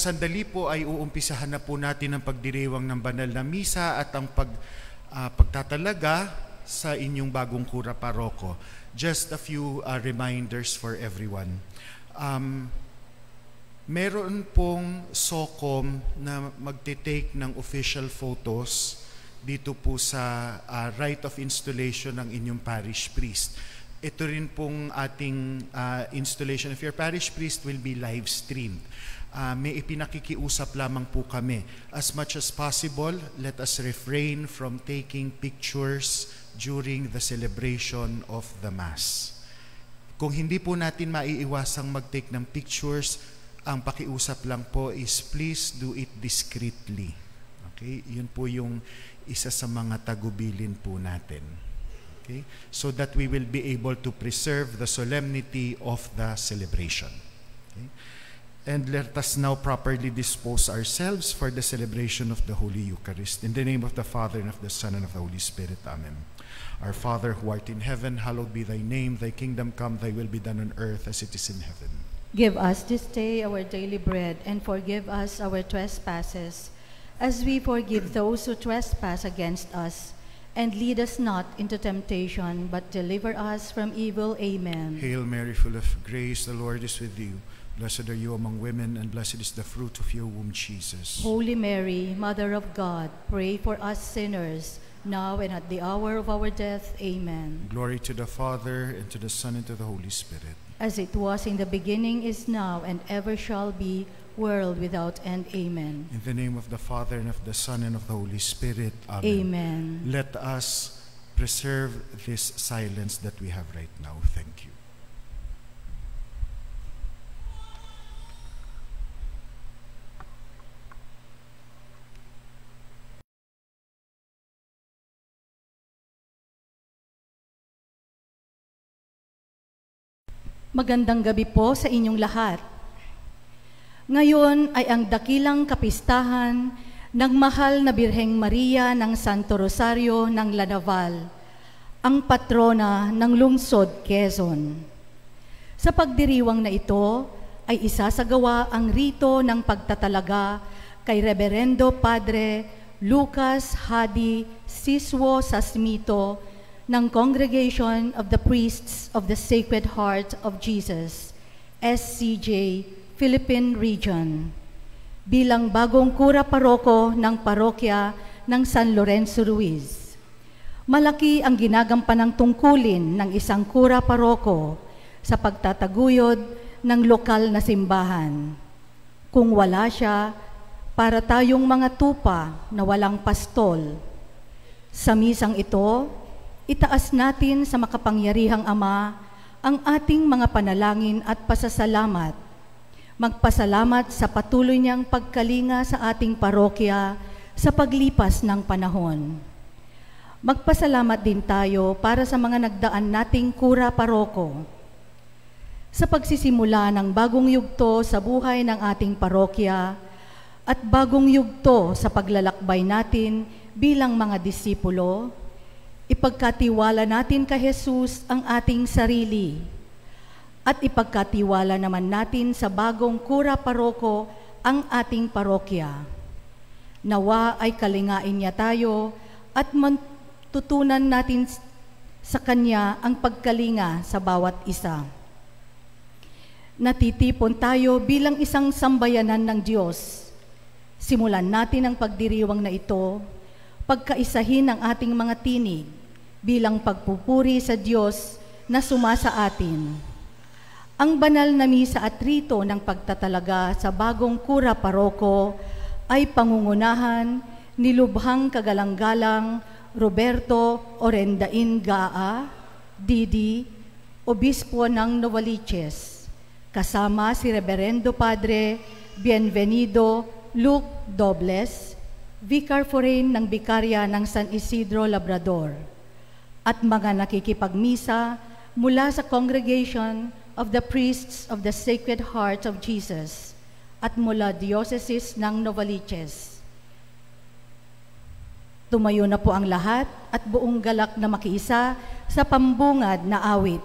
sandali po ay uumpisahan na po natin ang pagdiriwang ng banal na misa at ang pagtatalaga sa inyong bagong kura paroko. Just a few reminders for everyone. Meron pong SOCOM na magte-take ng official photos dito po sa rite of installation ng inyong parish priest. Ito rin pong ating installation of your parish priest will be live streamed. May ipinakikiusap lamang po kami. As much as possible, let us refrain from taking pictures during the celebration of the Mass. Kung hindi po natin maiiwasang mag-take ng pictures, ang pakiusap lang po is please do it discreetly. Okay? Yun po yung isa sa mga tagubilin po natin. Okay? So that we will be able to preserve the solemnity of the celebration. Okay? And let us now properly dispose ourselves for the celebration of the Holy Eucharist. In the name of the Father, and of the Son, and of the Holy Spirit. Amen. Our Father, who art in heaven, hallowed be thy name. Thy kingdom come, thy will be done on earth as it is in heaven. Give us this day our daily bread, and forgive us our trespasses, as we forgive those who trespass against us. And lead us not into temptation, but deliver us from evil. Amen. Hail Mary, full of grace, the Lord is with you. Blessed are you among women, and blessed is the fruit of your womb, Jesus. Holy Mary, Mother of God, pray for us sinners, now and at the hour of our death. Amen. Glory to the Father, and to the Son, and to the Holy Spirit. As it was in the beginning, is now, and ever shall be, world without end. Amen. In the name of the Father, and of the Son, and of the Holy Spirit. Amen. Amen. Let us preserve this silence that we have right now. Thank you. Magandang gabi po sa inyong lahat. Ngayon ay ang dakilang kapistahan ng mahal na Birheng Maria ng Santo Rosario ng Lanaval, ang patrona ng lungsod Quezon. Sa pagdiriwang na ito ay isasagawa ang rito ng pagtatalaga kay Reverendo Padre Lucas Hadi Siswo Sasmito ng Congregation of the Priests of the Sacred Heart of Jesus, SCJ, Philippine Region, bilang bagong kura paroko ng parokya ng San Lorenzo Ruiz. Malaki ang ginagampanang tungkulin ng isang kura paroko sa pagtataguyod ng lokal na simbahan. Kung wala siya, para tayong mga tupa na walang pastol. Sa misang ito, itaas natin sa makapangyarihang Ama ang ating mga panalangin at pasasalamat. Magpasalamat sa patuloy niyang pagkalinga sa ating parokya sa paglipas ng panahon. Magpasalamat din tayo para sa mga nagdaan nating kura paroko. Sa pagsisimula ng bagong yugto sa buhay ng ating parokya at bagong yugto sa paglalakbay natin bilang mga disipulo, ipagkatiwala natin kay Jesus ang ating sarili at ipagkatiwala naman natin sa bagong kura paroko ang ating parokya. Nawa ay kalingain niya tayo at matutunan natin sa Kanya ang pagkalinga sa bawat isa. Natitipon tayo bilang isang sambayanan ng Diyos. Simulan natin ang pagdiriwang na ito, pagkaisahin ang ating mga tinig bilang pagpupuri sa Diyos na sumasa atin. Ang banal na misa at rito ng pagtatalaga sa bagong kura paroko ay pangungunahan ni Lubhang Kagalang-galang Roberto Orendain Gaa, Didi, Obispo ng Novaliches, kasama si Reverendo Padre Bienvenido Luke Dobles, Vicar Foreign ng Bikarya ng San Isidro Labrador, at mga nakikipagmisa mula sa Congregation of the Priests of the Sacred Heart of Jesus at mula Diocese ng Novaliches. Tumayo na po ang lahat at buong galak na makiisa sa pambungad na awit.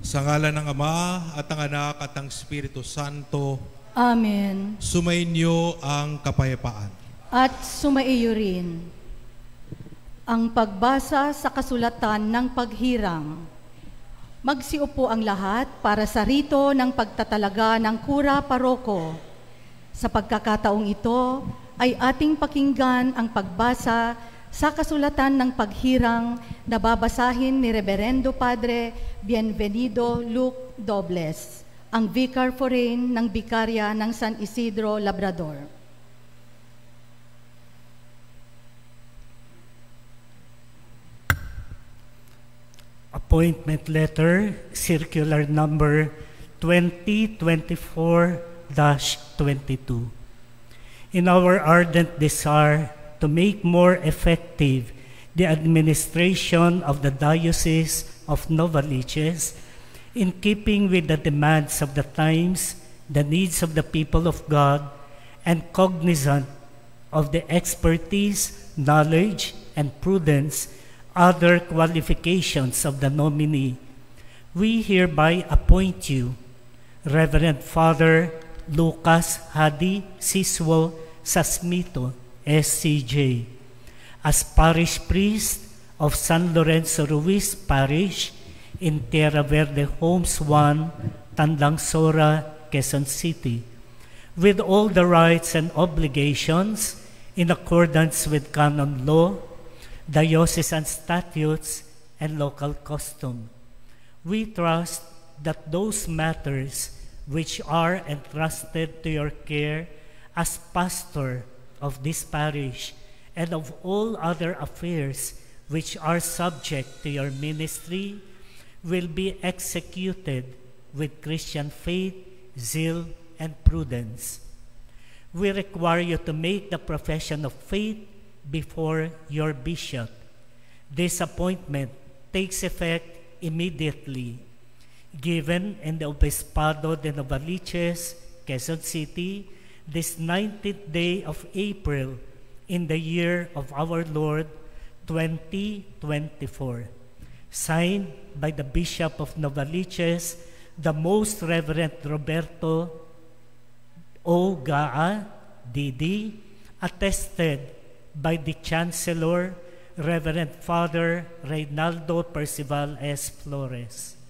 Sa ngalan ng Ama at ng Anak at ng Espiritu Santo. Amen. Sumainyo ang kapayapaan. At sumaiyo rin. Ang pagbasa sa kasulatan ng paghirang. Magsiupo ang lahat para sa rito ng pagtatalaga ng kura paroko. Sa pagkakataong ito ay ating pakinggan ang pagbasa sa kasulatan ng paghirang na babasahin ni Reverendo Padre Bienvenido Luke Dobles, ang Vicar Foreign ng Bikarya ng San Isidro, Labrador. Appointment Letter, Circular Number 2024-22. In our ardent desire to make more effective the administration of the Diocese of Novaliches, in keeping with the demands of the times, the needs of the people of God, and cognizant of the expertise, knowledge, and prudence, other qualifications of the nominee, we hereby appoint you, Reverend Father Lucas Hadi Siswo Sasmito, SCJ, as parish priest of San Lorenzo Ruiz Parish in Tierra Verde Homes 1, Tandangsora, Quezon City, with all the rights and obligations in accordance with canon law, diocesan statutes, and local custom. We trust that those matters which are entrusted to your care as pastor of this parish and of all other affairs which are subject to your ministry will be executed with Christian faith, zeal, and prudence. We require you to make the profession of faith before your bishop. This appointment takes effect immediately, given in the Obispado de Novaliches, Quezon City, this 19th day of April in the year of our Lord 2024. Signed by the Bishop of Novaliches, the Most Reverend Roberto O. Gaa, D.D., attested by the Chancellor, Reverend Father Reynaldo Percival S. Flores.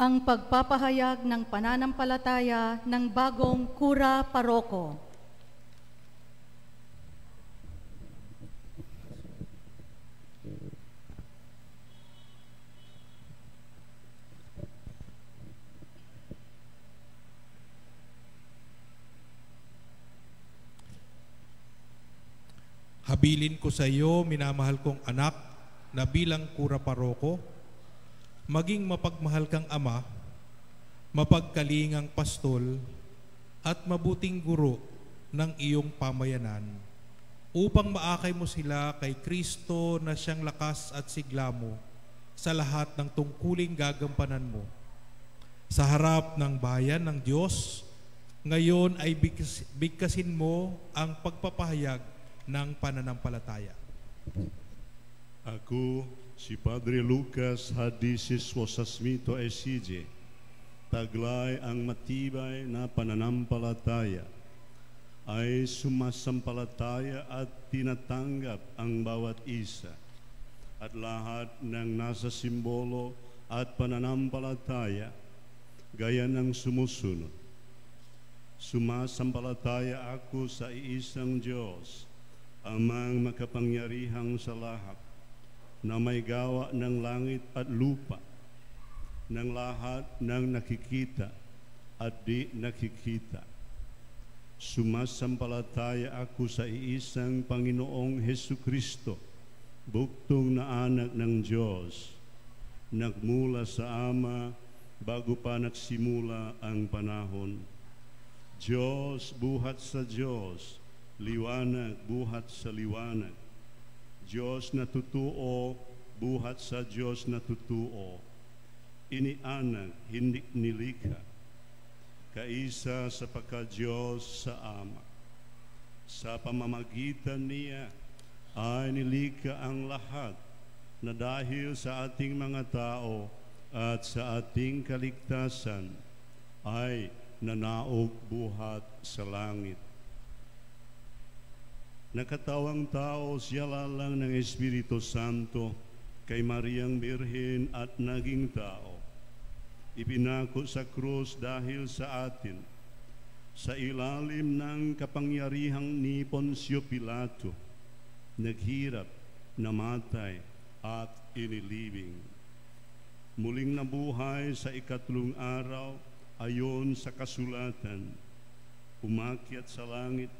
Ang pagpapahayag ng pananampalataya ng bagong kura paroko. Habilin ko sa iyo, minamahal kong anak, na bilang kura paroko, maging mapagmahal kang ama, mapagkalingang pastol, at mabuting guro ng iyong pamayanan, upang maakay mo sila kay Kristo na siyang lakas at sigla mo sa lahat ng tungkuling gagampanan mo. Sa harap ng bayan ng Diyos, ngayon ay bigkasin mo ang pagpapahayag ng pananampalataya. Ako, si Padre Lucas Hadi Siswo Sasmito SCJ, taglay ang matibay na pananampalataya, ay sumasampalataya at tinatanggap ang bawat isa at lahat ng nasa simbolo at pananampalataya gaya ng sumusunod. Sumasampalataya ako sa iisang Diyos, Amang makapangyarihang sa lahat, na may gawa ng langit at lupa, ng lahat ng nakikita at di nakikita. Sumasampalataya ako sa iisang Panginoong Hesukristo, buktong na anak ng Diyos, nagmula sa Ama bago pa nagsimula ang panahon. Diyos buhat sa Diyos, liwanag buhat sa liwanag. Diyos na totoo, buhat sa Diyos na totoo. Inianag, hindi nilikha. kaisa sa pagka-Diyos sa Ama. Sa pamamagitan niya ay nilikha ang lahat na dahil sa ating mga tao at sa ating kaligtasan ay nanaog buhat sa langit. Nakatawang tao siya lalang ng Espiritu Santo kay Mariang Birhen at naging tao. Ipinako sa krus dahil sa atin, sa ilalim ng kapangyarihang ni Poncio Pilato, naghirap, namatay at inilibing. Muling nabuhay sa ikatlong araw ayon sa kasulatan, umakyat sa langit,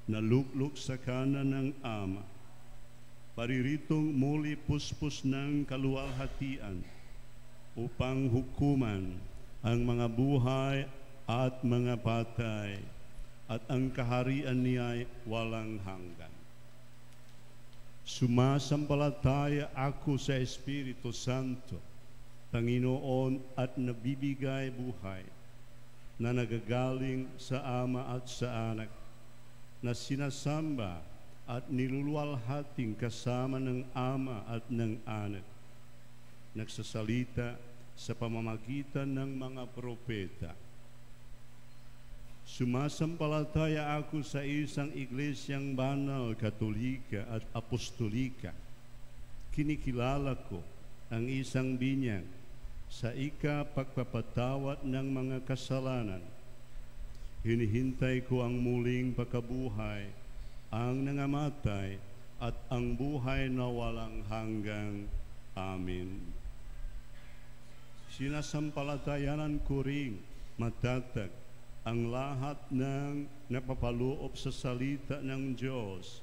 naluklok sa kanan ng Ama, pariritong muli puspos ng kaluwalhatian upang hukuman ang mga buhay at mga patay, at ang kaharian niya ay walang hanggan. Sumasampalataya ako sa Espiritu Santo, Panginoon at nabibigay buhay, na nagagaling sa Ama at sa Anak, na sinasamba at niluluwalhating kasama ng Ama at ng Anak, nagsasalita sa pamamagitan ng mga propeta. Sumasampalataya ako sa isang iglesyang banal, katolika at apostolika. Kinikilala ko ang isang binyag sa ikapagpapatawad ng mga kasalanan. Hinihintay ko ang muling pagkabuhay, ang nangamatay, at ang buhay na walang hanggang. Amen. Sinasampalatayanan ko ring matatag ang lahat ng napapaloob sa salita ng Diyos,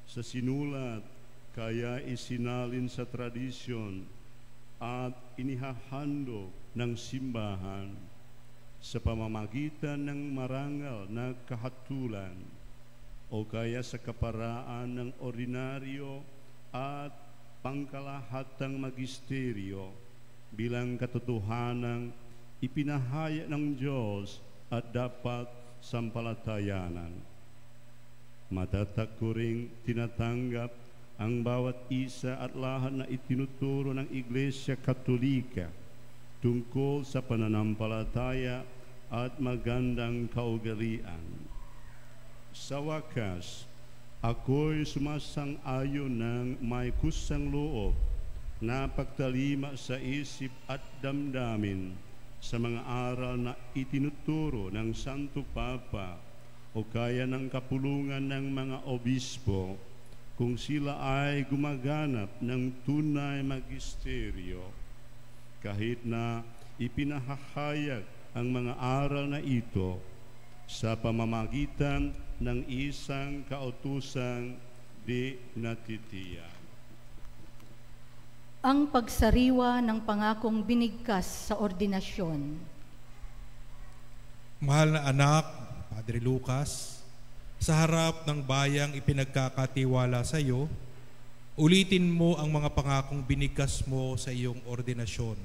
sa sinulat, kaya isinalin sa tradisyon at inihahandog ng simbahan, sa pamamagitan ng marangal na kahatulan o kaya sa kaparaan ng ordinaryo at pangkalahatang magisteryo bilang katotohanang ipinahayag ng Diyos at dapat sampalatayanan. Matatag ko ring tinatanggap ang bawat isa at lahat na itinuturo ng Iglesia Katolika tungkol sa pananampalataya at magandang kaugalian. Sa wakas, ako'y sumasang-ayon ng may kusang loob na pagtalima sa isip at damdamin sa mga aral na itinuturo ng Santo Papa o kaya ng kapulungan ng mga obispo kung sila ay gumaganap ng tunay magisteryo, kahit na ipinahahayag ang mga aral na ito sa pamamagitan ng isang kautusang di natitiyak. Ang pagsariwa ng pangakong binigkas sa ordinasyon. Mahal na anak, Padre Lucas, sa harap ng bayang ipinagkakatiwala sa iyo, ulitin mo ang mga pangakong binigkas mo sa iyong ordinasyon.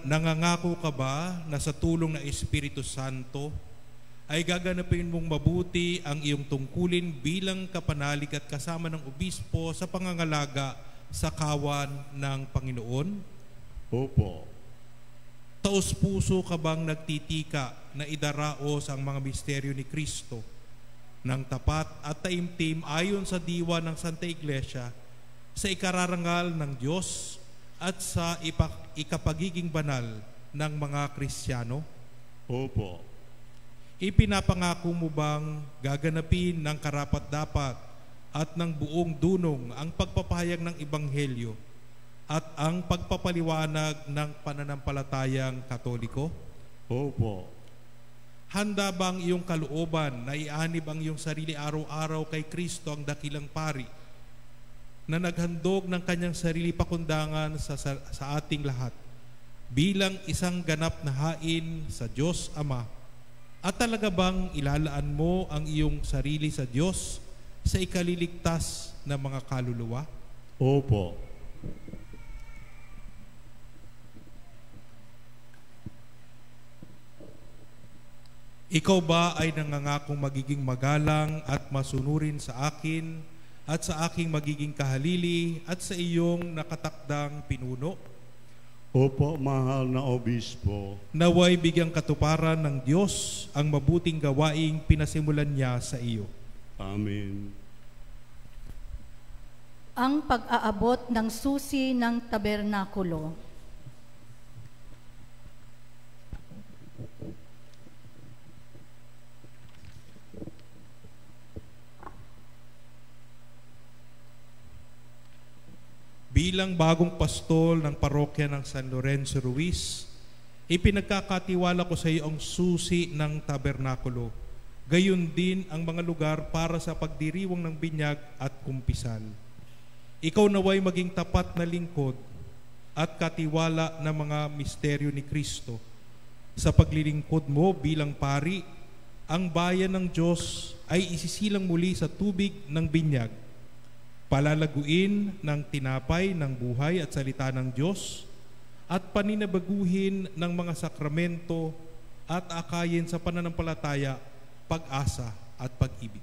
Nangangako ka ba na sa tulong ng Espiritu Santo ay gaganapin mong mabuti ang iyong tungkulin bilang kapanalig at kasama ng obispo sa pangangalaga sa kawan ng Panginoon? Opo. Taos-puso ka bang nagtitika na idaraos ang mga misteryo ni Kristo ng tapat at taimtim ayon sa diwa ng Santa Iglesia sa ikararangal ng Diyos at sa ikapagiging banal ng mga Kristiyano? Opo. Ipinapangako mo bang gaganapin ng karapat-dapat at ng buong dunong ang pagpapahayag ng Ebanghelyo at ang pagpapaliwanag ng pananampalatayang Katoliko? Opo. Handa bang iyong kalooban na ianib ang iyong sarili araw-araw kay Kristo ang dakilang pari na naghandog ng kanyang sarili pakundangan sa ating lahat bilang isang ganap na hain sa Diyos Ama? At talaga bang ilalaan mo ang iyong sarili sa Diyos sa ikaliligtas ng mga kaluluwa? Opo. Ikaw ba ay nangangakong magiging magalang at masunurin sa akin at sa aking magiging kahalili at sa iyong nakatakdang pinuno? Opo, mahal na obispo. Naway bigyang katuparan ng Diyos ang mabuting gawaing pinasimulan niya sa iyo. Amen. Ang pag-aabot ng susi ng tabernakulo. Bilang bagong pastol ng parokya ng San Lorenzo Ruiz, ipinagkakatiwala ko sa iyo ang susi ng tabernakulo, gayon din ang mga lugar para sa pagdiriwang ng binyag at kumpisal. Ikaw naway maging tapat na lingkod at katiwala ng mga misteryo ni Kristo. Sa paglilingkod mo bilang pari, ang bayan ng Diyos ay isisilang muli sa tubig ng binyag, palalaguin ng tinapay ng buhay at salita ng Diyos, at paninabaguhin ng mga sakramento at akayin sa pananampalataya, pag-asa at pag-ibig.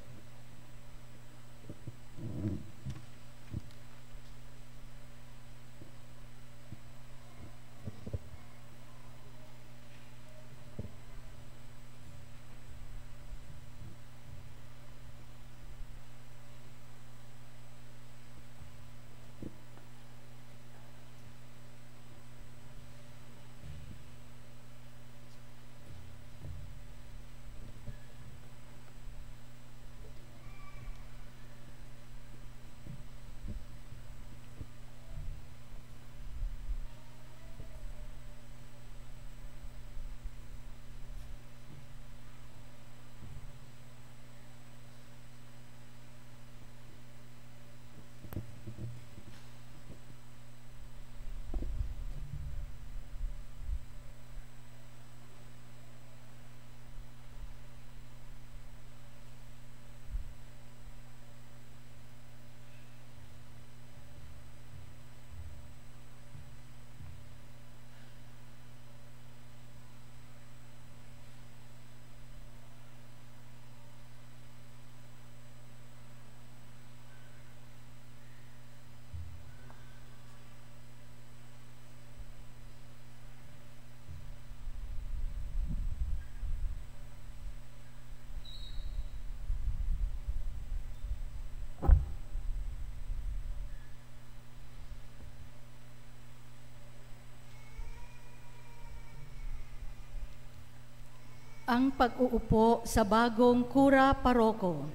Ang pag-uupo sa bagong kura paroko.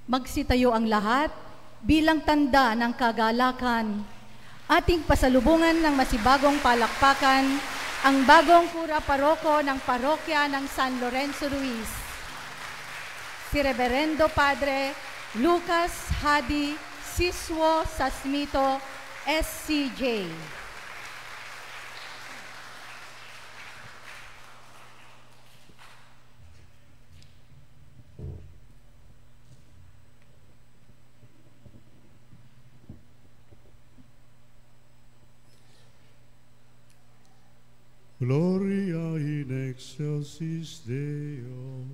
Magsitayo ang lahat bilang tanda ng kagalakan. Ating pasalubungan ng masibagong palakpakan ang bagong kura paroko ng parokya ng San Lorenzo Ruiz, si Reverendo Padre Lucas Hadi Siswo Sasmito, SCJ. Gloria in excelsis Deo.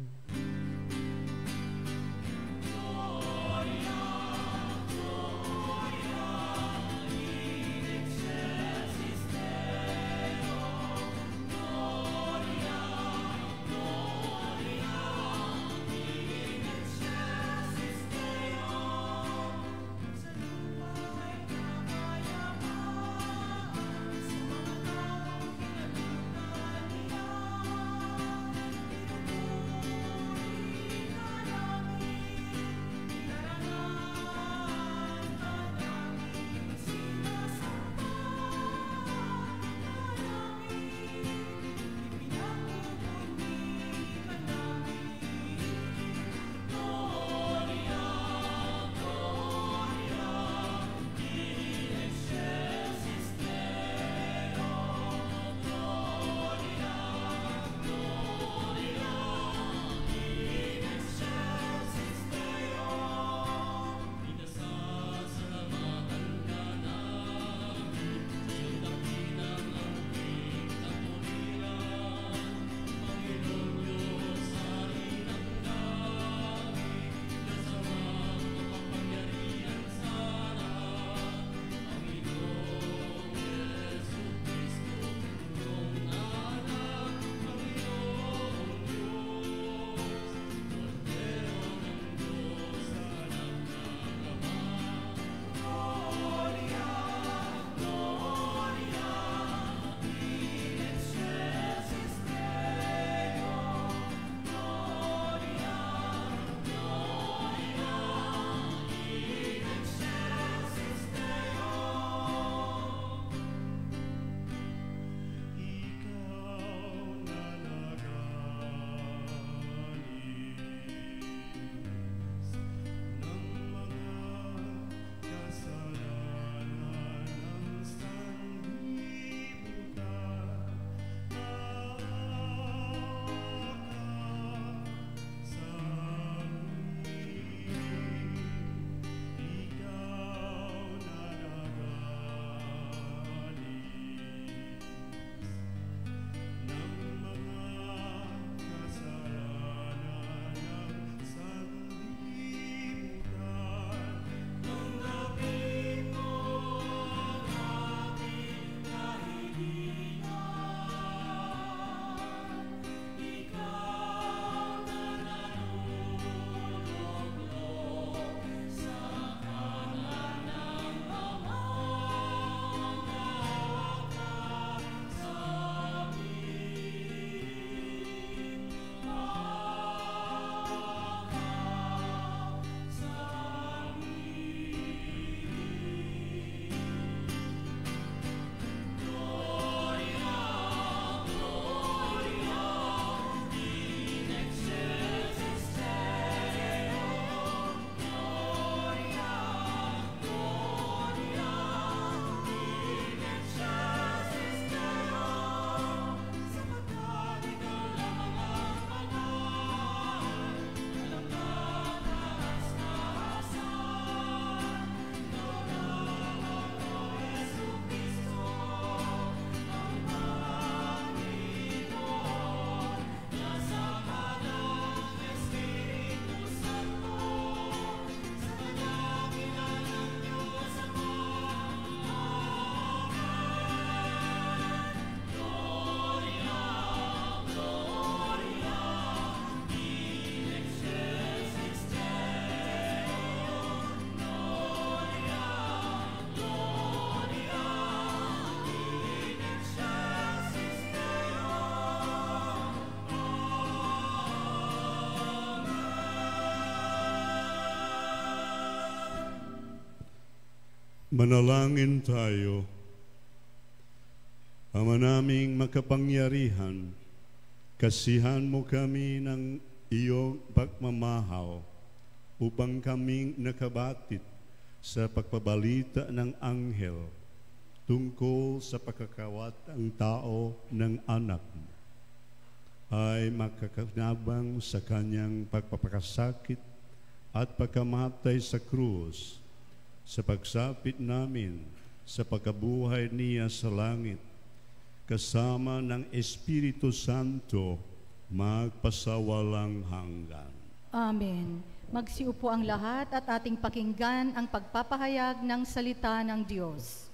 Manalangin tayo. Ama naming makapangyarihan, kasihan mo kami ng iyong pagmamahal upang kaming nakabatit sa pagpabalita ng anghel tungkol sa pagkakawat ang tao ng anak mo ay makakanabang sa kanyang pagpapakasakit at pagkamatay sa krus, sa pagsapit namin sa pagkabuhay niya sa langit, kasama ng Espiritu Santo, magpasawalang hanggan. Amen. Magsiupo ang lahat at ating pakinggan ang pagpapahayag ng salita ng Diyos.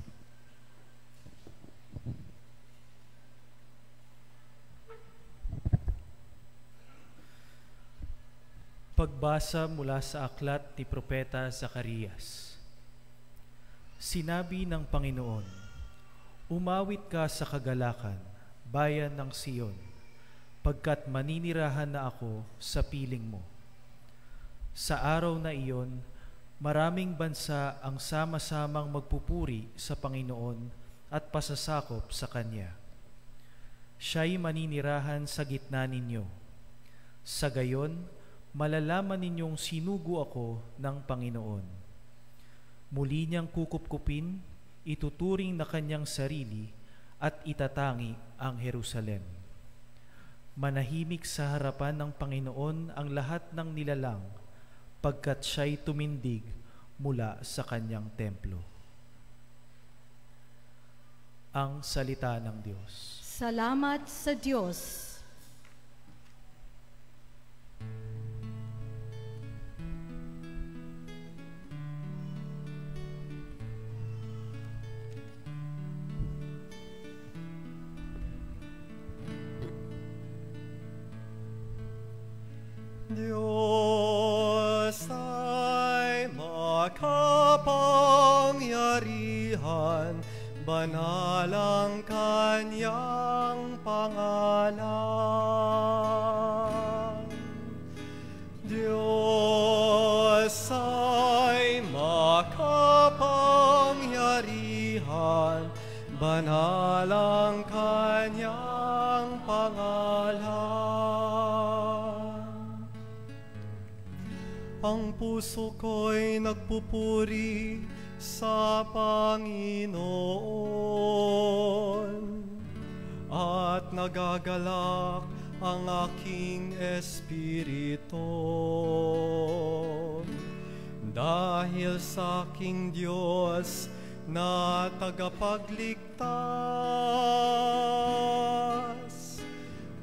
Pagbasa mula sa aklat ni Propeta Zacarias. Sinabi ng Panginoon, "Umawit ka sa kagalakan, bayan ng Siyon, pagkat maninirahan na ako sa piling mo." Sa araw na iyon, maraming bansa ang sama-samang magpupuri sa Panginoon at pasasakop sa Kanya. Siya'y maninirahan sa gitna ninyo. Sa gayon, malalaman ninyong sinugo ako ng Panginoon. Muli niyang kukupkupin, ituturing na kanyang sarili at itatangi ang Jerusalem. Manahimik sa harapan ng Panginoon ang lahat ng nilalang, pagkat siya'y tumindig mula sa kanyang templo. Ang salita ng Diyos. Salamat sa Diyos. Diyos ay makapangyarihan, banal ang kanyang pangalan. Diyos ay makapangyarihan, banal ang kanyang pangalan. Ang puso ko'y nagpupuri sa Panginoon at nagagalak ang aking espiritu dahil sa aking Diyos na tagapagligtas.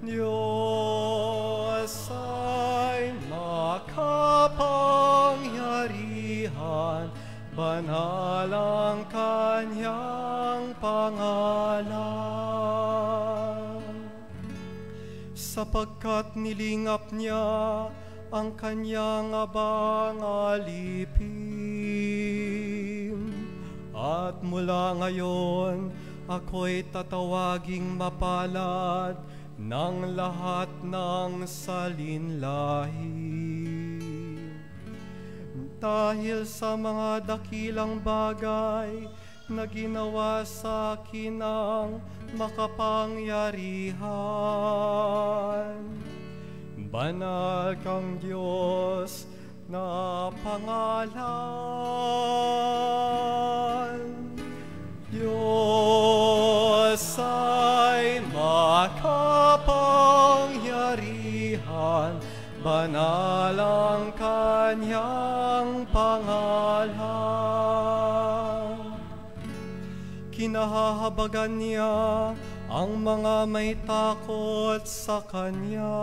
Diyos ay makapangyarihan, banal ang kanyang pangalan. Sapagkat nilingap niya ang kanyang abang alipin, at mula ngayon ako'y tatawaging mapalad ng lahat ng salinlahi. Dahil sa mga dakilang bagay na ginawa sa akin ng makapangyarihan, banal kang Diyos na pangalan. Diyos ay makapangyarihan, banal ang kanyang pangalan. Kinahahabagan niya ang mga may takot sa Kanya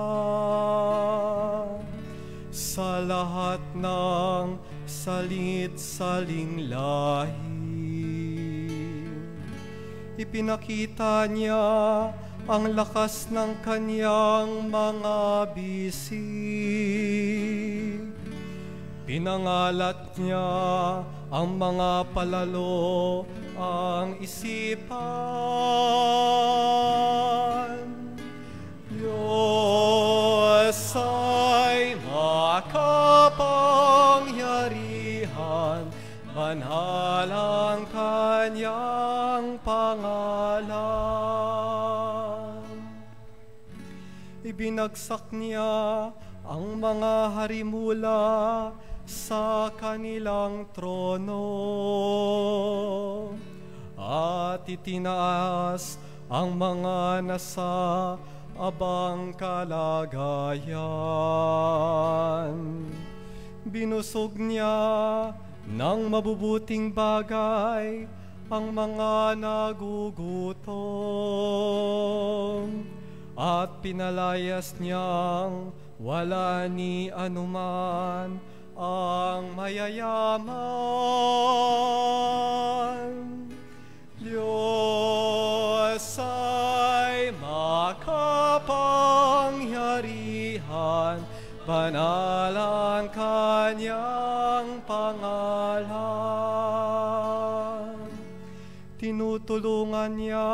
sa lahat ng salit-saling lahi. Ipinakita niya ang lakas ng Kanyang mga bisig. Pinangalat niya ang mga palalo ang isipan. Diyos ay makapangyarihan, banal ang Ibinagsak niya ang mga harimula sa kanilang trono at itinaas ang mga nasa abang kalagayan. Binusog niya ng mabubuting bagay ang mga nagugutom at pinalayas niyang wala ni anuman ang mayayaman. Diyos ay makapangyarihan, banal ang kanyang pangalan. Tinutulungan niya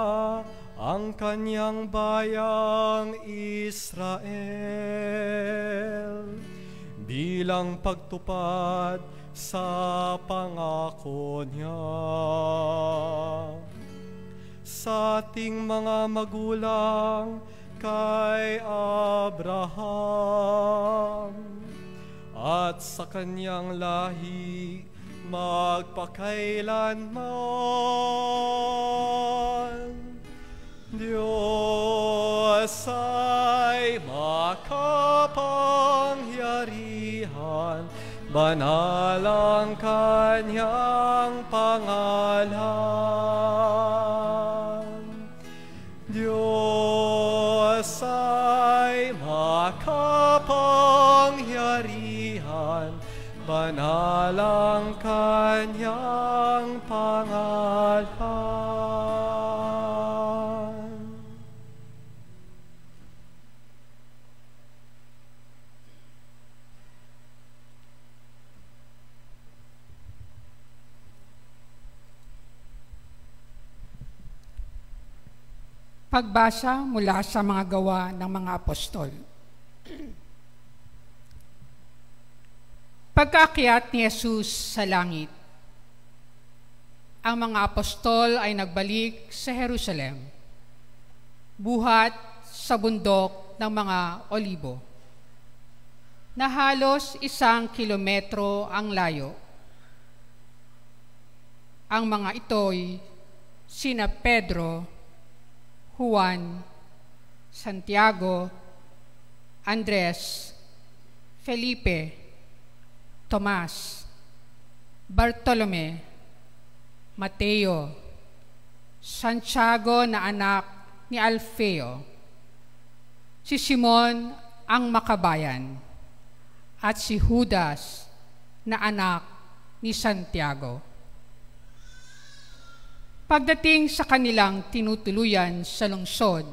ang kanyang bayang Israel bilang pagtupad sa pangako niya sa ating mga magulang kay Abraham at sa kanyang lahi magpakailanman. Diyos ay makapangyarihan, banal ang kanyang pangalan. Diyos ay makapangyarihan, banal ang kanyang pangalan. Pagbasa mula sa mga gawa ng mga apostol. Pagkaakyat ni Jesus sa langit, ang mga apostol ay nagbalik sa Jerusalem, buhat sa bundok ng mga Olibo, na halos 1 kilometro ang layo. Ang mga ito'y sina Pedro, Juan, Santiago, Andres, Felipe, Tomas, Bartolome, Mateo, Santiago na anak ni Alfeo, si Simon ang Makabayan, at si Judas na anak ni Santiago. Pagdating sa kanilang tinutuluyan sa lungsod,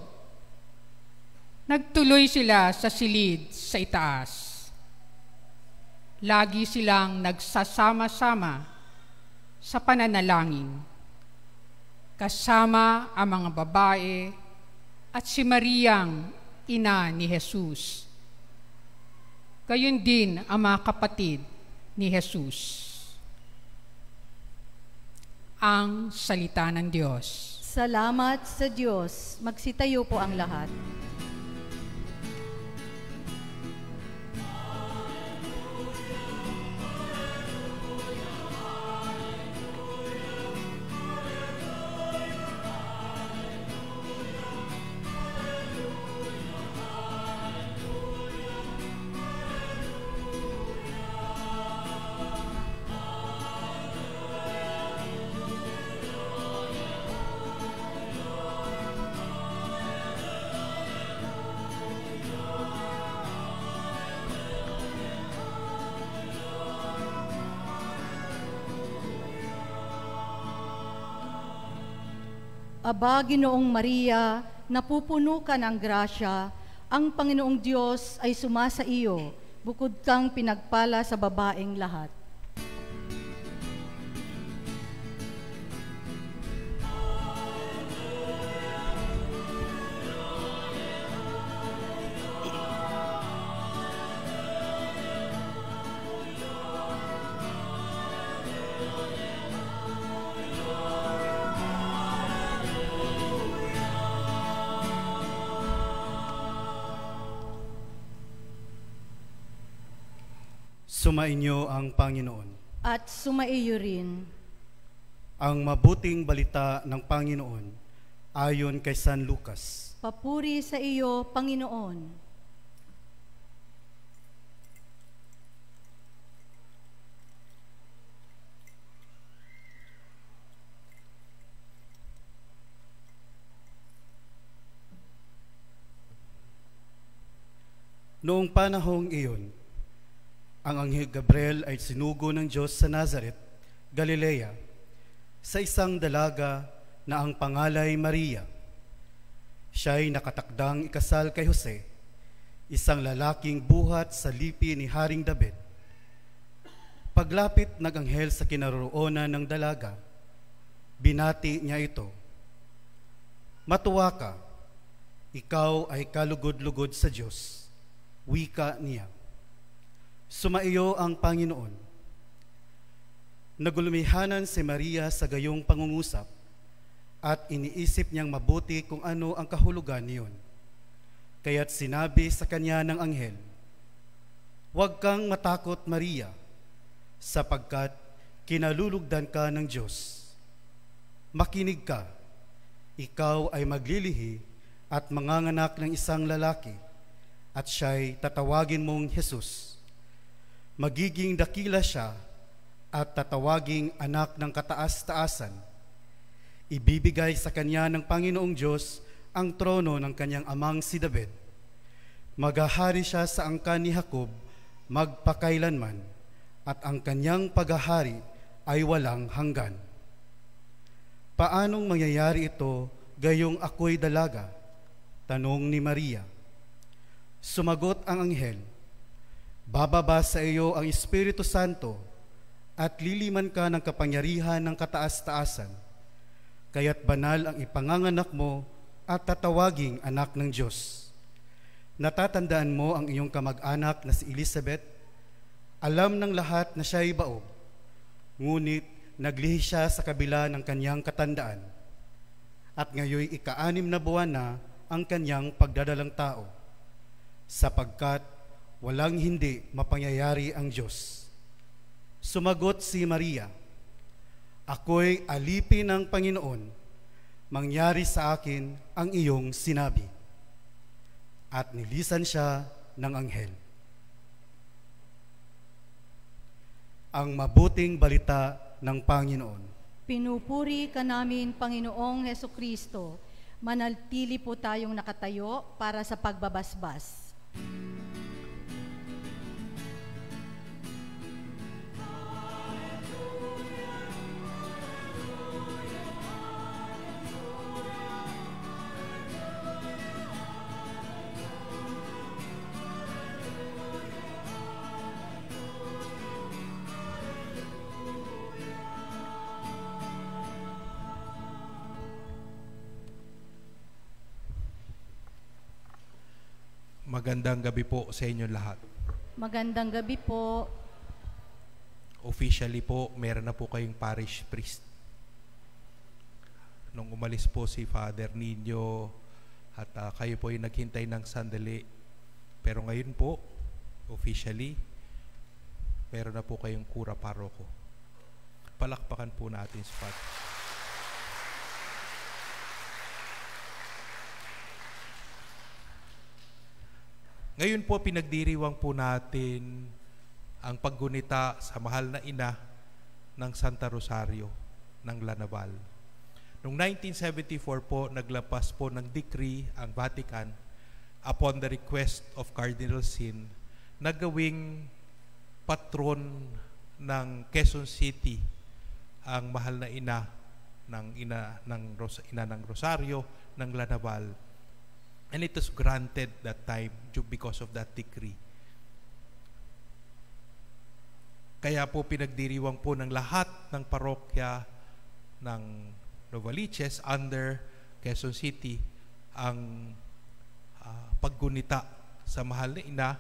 nagtuloy sila sa silid sa itaas. Lagi silang nagsasama-sama sa pananalangin, kasama ang mga babae at si Mariang ina ni Jesus. Gayon din ang mga kapatid ni Jesus. Ang salita ng Diyos. Salamat sa Diyos. Magsitayo po ang lahat. Aba, Ginoong Maria, napupuno ka ng grasya, ang Panginoong Diyos ay sumasa iyo, bukod kang pinagpala sa babaeng lahat. Sumainyo ang Panginoon. At sumaiyo rin. Ang mabuting balita ng Panginoon ayon kay San Lucas. Papuri sa iyo, Panginoon. Noong panahong iyon, ang Anghel Gabriel ay sinugo ng Diyos sa Nazaret, Galilea, sa isang dalaga na ang pangalay Maria. Siya'y nakatakdang ikasal kay Jose, isang lalaking buhat sa lipi ni Haring David. Paglapit nag-anghel sa kinaroroonan ng dalaga, binati niya ito, "Matuwa ka, ikaw ay kalugod-lugod sa Diyos." Wika niya, "Sumaiyo ang Panginoon." Nagulumihanan si Maria sa gayong pangungusap at iniisip niyang mabuti kung ano ang kahulugan niyon. Kaya't sinabi sa kanya ng anghel, "Huwag kang matakot, Maria, sapagkat kinalulugdan ka ng Diyos. Makinig ka, ikaw ay maglilihi at manganganak ng isang lalaki, at siya'y tatawagin mong Jesus. Magiging dakila siya at tatawaging anak ng kataas-taasan. Ibibigay sa kanya ng Panginoong Diyos ang trono ng kanyang amang si David. Maghahari siya sa angkan ni Jacob magpakailanman, at ang kanyang paghahari ay walang hanggan." "Paanong mangyayari ito gayong ako'y dalaga?" tanong ni Maria. Sumagot ang anghel, "Bababa sa iyo ang Espiritu Santo at liliman ka ng kapangyarihan ng kataas-taasan. Kaya't banal ang ipanganganak mo at tatawaging anak ng Diyos. Natatandaan mo ang iyong kamag-anak na si Elizabeth? Alam ng lahat na siya'y baog, ngunit naglihi siya sa kabila ng kanyang katandaan. At ngayoy ika-6 na buwan na ang kanyang pagdadalang tao, sapagkat walang hindi mapangyayari ang Diyos." Sumagot si Maria, "Ako'y alipin ng Panginoon, mangyari sa akin ang iyong sinabi." At nilisan siya ng anghel. Ang mabuting balita ng Panginoon. Pinupuri ka namin, Panginoong Hesukristo. Manatili po tayong nakatayo para sa pagbabasbas. Magandang gabi po sa inyo lahat. Magandang gabi po. Officially po, meron na po kayong parish priest. Nung umalis po si Father Nino at kayo po ay naghintay ng sandali. Pero ngayon po, officially, meron na po kayong kura paroko. Palakpakan po natin si Father. Ngayon po, pinagdiriwang po natin ang paggunita sa mahal na ina ng Santa Rosario ng Lanaval. Noong 1974 po, naglapas po ng decree ang Vatican upon the request of Cardinal Sin na gawing patron ng Quezon City ang mahal na ina ng Rosario ng Lanaval. And it was granted that time because of that decree. Kaya po pinagdiriwang po ng lahat ng parokya ng Novaliches under Quezon City ang paggunita sa mahal na ina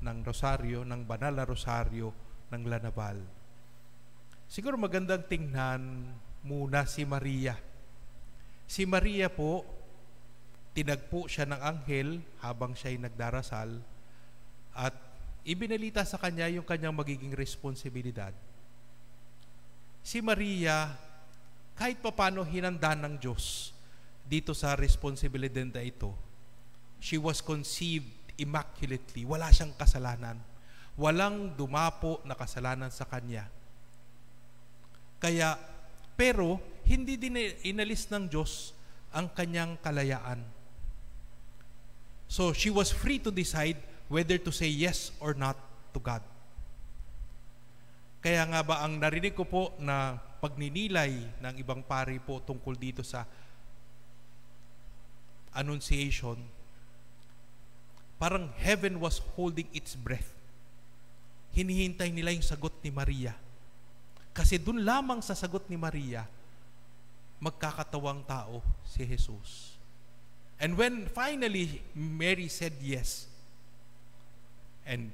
ng Rosario, ng Banal na Rosario ng Lanaval. Siguro magandang tingnan muna si Maria. Si Maria po, tinagpo siya ng anghel habang siya'y nagdarasal at ibinalita sa kanya yung kanyang magiging responsibilidad. Si Maria, kahit papano hinanda ng Diyos dito sa responsibilidad na ito. She was conceived immaculately. Wala siyang kasalanan. Walang dumapo na kasalanan sa kanya. Kaya, pero, hindi din inalis ng Diyos ang kanyang kalayaan. So, she was free to decide whether to say yes or not to God. Kaya nga ba ang narinig ko po na pagninilay ng ibang pari po tungkol dito sa Annunciation, parang heaven was holding its breath. Hinihintay nila yung sagot ni Maria. Kasi dun lamang sa sagot ni Maria, magkakatawang tao si Jesus. And when finally Mary said yes, and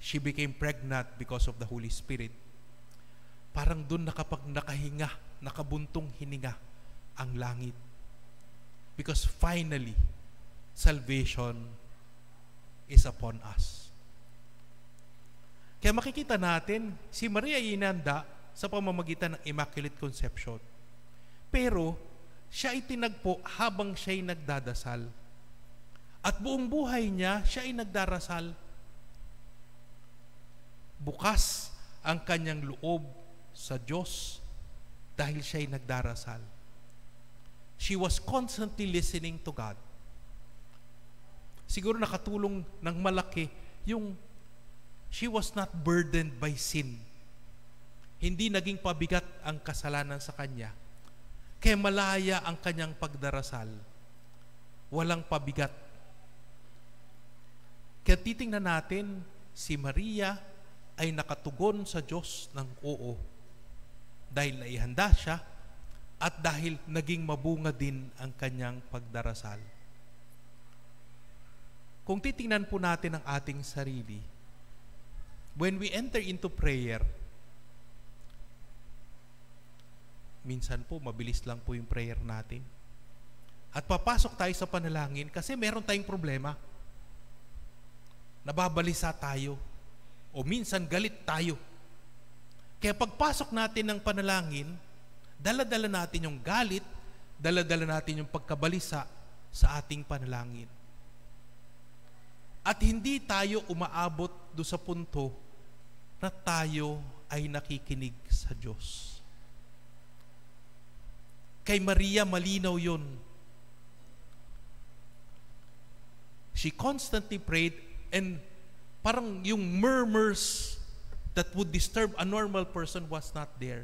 she became pregnant because of the Holy Spirit, parang dun nakahinga, nakabuntong hininga ang langit. Because finally, salvation is upon us. Kaya makikita natin, si Maria inanda sa pamamagitan ng Immaculate Conception. Pero, siya ay tinagpo habang siya ay nagdadasal. At buong buhay niya, siya ay nagdarasal. Bukas ang kanyang loob sa Diyos dahil siya ay nagdarasal. She was constantly listening to God. Siguro nakatulong ng malaki yung she was not burdened by sin. Hindi naging pabigat ang kasalanan sa kanya. Kaya malaya ang kanyang pagdarasal. Walang pabigat. Kaya titingnan natin, si Maria ay nakatugon sa Diyos ng oo. Dahil naihanda siya, at dahil naging mabunga din ang kanyang pagdarasal. Kung titingnan po natin ang ating sarili, when we enter into prayer, minsan po mabilis lang po yung prayer natin. At papasok tayo sa panalangin kasi meron tayong problema. Nababalisa tayo. O minsan galit tayo. Kaya pagpasok natin ng panalangin, dala-dala natin yung galit, dala-dala natin yung pagkabalisa sa ating panalangin. At hindi tayo umaabot do sa punto na tayo ay nakikinig sa Diyos. Kay Maria, malinaw yun. She constantly prayed and parang yung murmurs that would disturb a normal person was not there.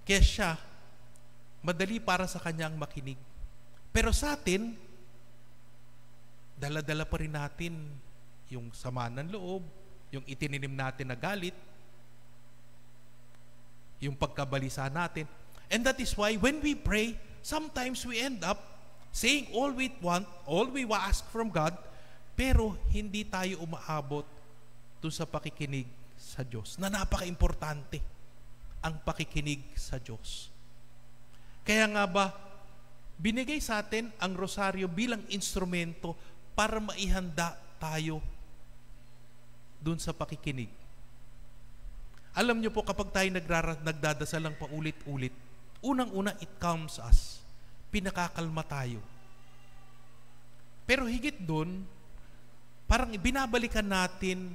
Kaya siya, madali para sa kanyang makinig. Pero sa atin, dala-dala pa rin natin yung sama ng loob, yung itininim natin na galit, yung pagkabalisa natin. And that is why when we pray, sometimes we end up saying all we want, all we ask from God, pero hindi tayo umaabot doon sa pakikinig sa Diyos, na napaka-importante ang pakikinig sa Diyos. Kaya nga ba, binigay sa atin ang rosaryo bilang instrumento para maihanda tayo dun sa pakikinig. Alam niyo po, kapag tayo nagdadasal ng paulit-ulit, unang-una, it calms us. Pinakakalma tayo. Pero higit dun, parang binabalikan natin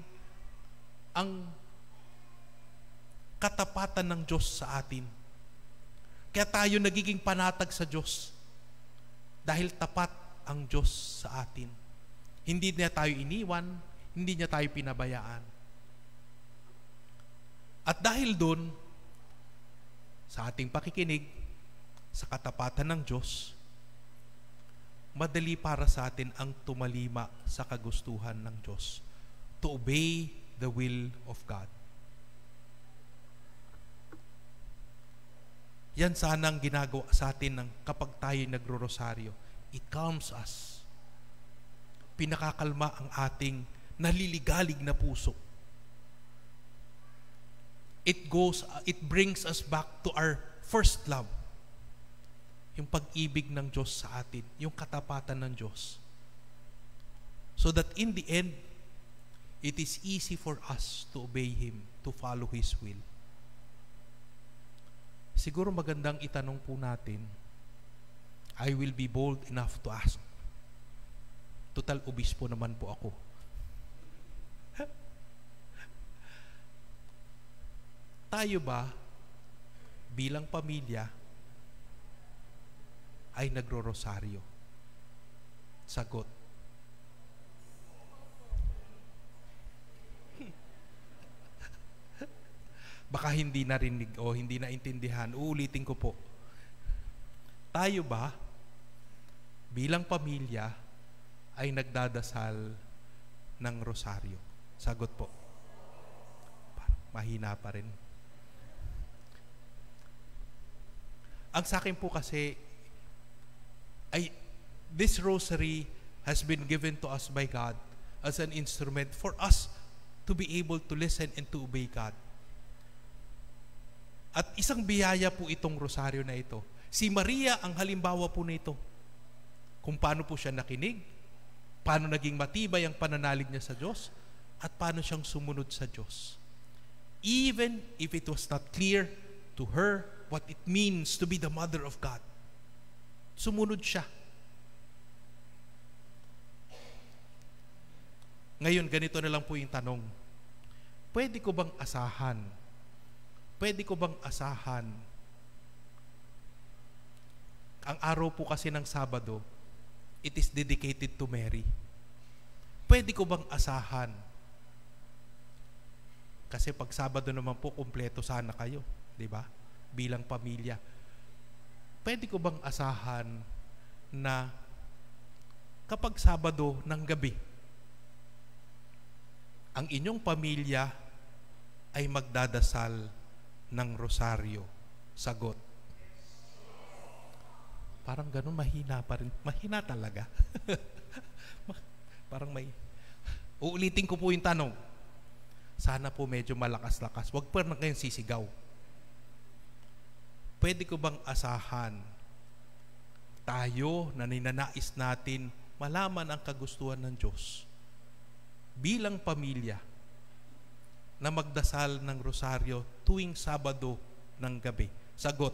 ang katapatan ng Diyos sa atin. Kaya tayo nagiging panatag sa Diyos dahil tapat ang Diyos sa atin. Hindi niya tayo iniwan, hindi niya tayo pinabayaan. At dahil doon, sa ating pakikinig, sa katapatan ng Diyos, madali para sa atin ang tumalima sa kagustuhan ng Diyos. To obey the will of God. Yan sana ang ginagawa sa atin ng kapag tayo nagro-rosaryo. It calms us. Pinakakalma ang ating naliligalig na puso. It brings us back to our first love. Yung pag-ibig ng Diyos sa atin, yung katapatan ng Diyos. so that in the end, it is easy for us to obey Him, to follow His will. Siguro magandang itanong po natin, I will be bold enough to ask. Total obispo naman po ako. Tayo ba, bilang pamilya, ay nagro-rosaryo? Sagot. Baka hindi narinig o hindi naintindihan. Uulitin ko po. Tayo ba, bilang pamilya, ay nagdadasal ng rosaryo? Sagot po. Mahina pa rin. Ang sa akin po kasi, this rosary has been given to us by God as an instrument for us to be able to listen and to obey God. At isang biyaya po itong rosaryo na ito. Si Maria ang halimbawa po nito. Kung paano po siya nakinig, paano naging matibay ang pananalig niya sa Diyos, at paano siyang sumunod sa Diyos. Even if it was not clear to her what it means to be the mother of God, sumunod siya. Ngayon, ganito na lang po yung tanong. Pwede ko bang asahan? Pwede ko bang asahan? Ang araw po kasi ng Sabado, it is dedicated to Mary. Pwede ko bang asahan? Kasi pag Sabado naman po, kumpleto sana kayo, di ba? Bilang pamilya. Pwede ko bang asahan na kapag Sabado ng gabi, ang inyong pamilya ay magdadasal ng rosaryo? Sagot. Parang ganun, mahina pa rin. Mahina talaga. Parang may... Uulitin ko po yung tanong. Sana po medyo malakas-lakas. Huwag pa na kayong sisigaw. Pwede ko bang asahan tayo na ninanais natin malaman ang kagustuhan ng Diyos bilang pamilya na magdasal ng rosaryo tuwing Sabado ng gabi? Sagot.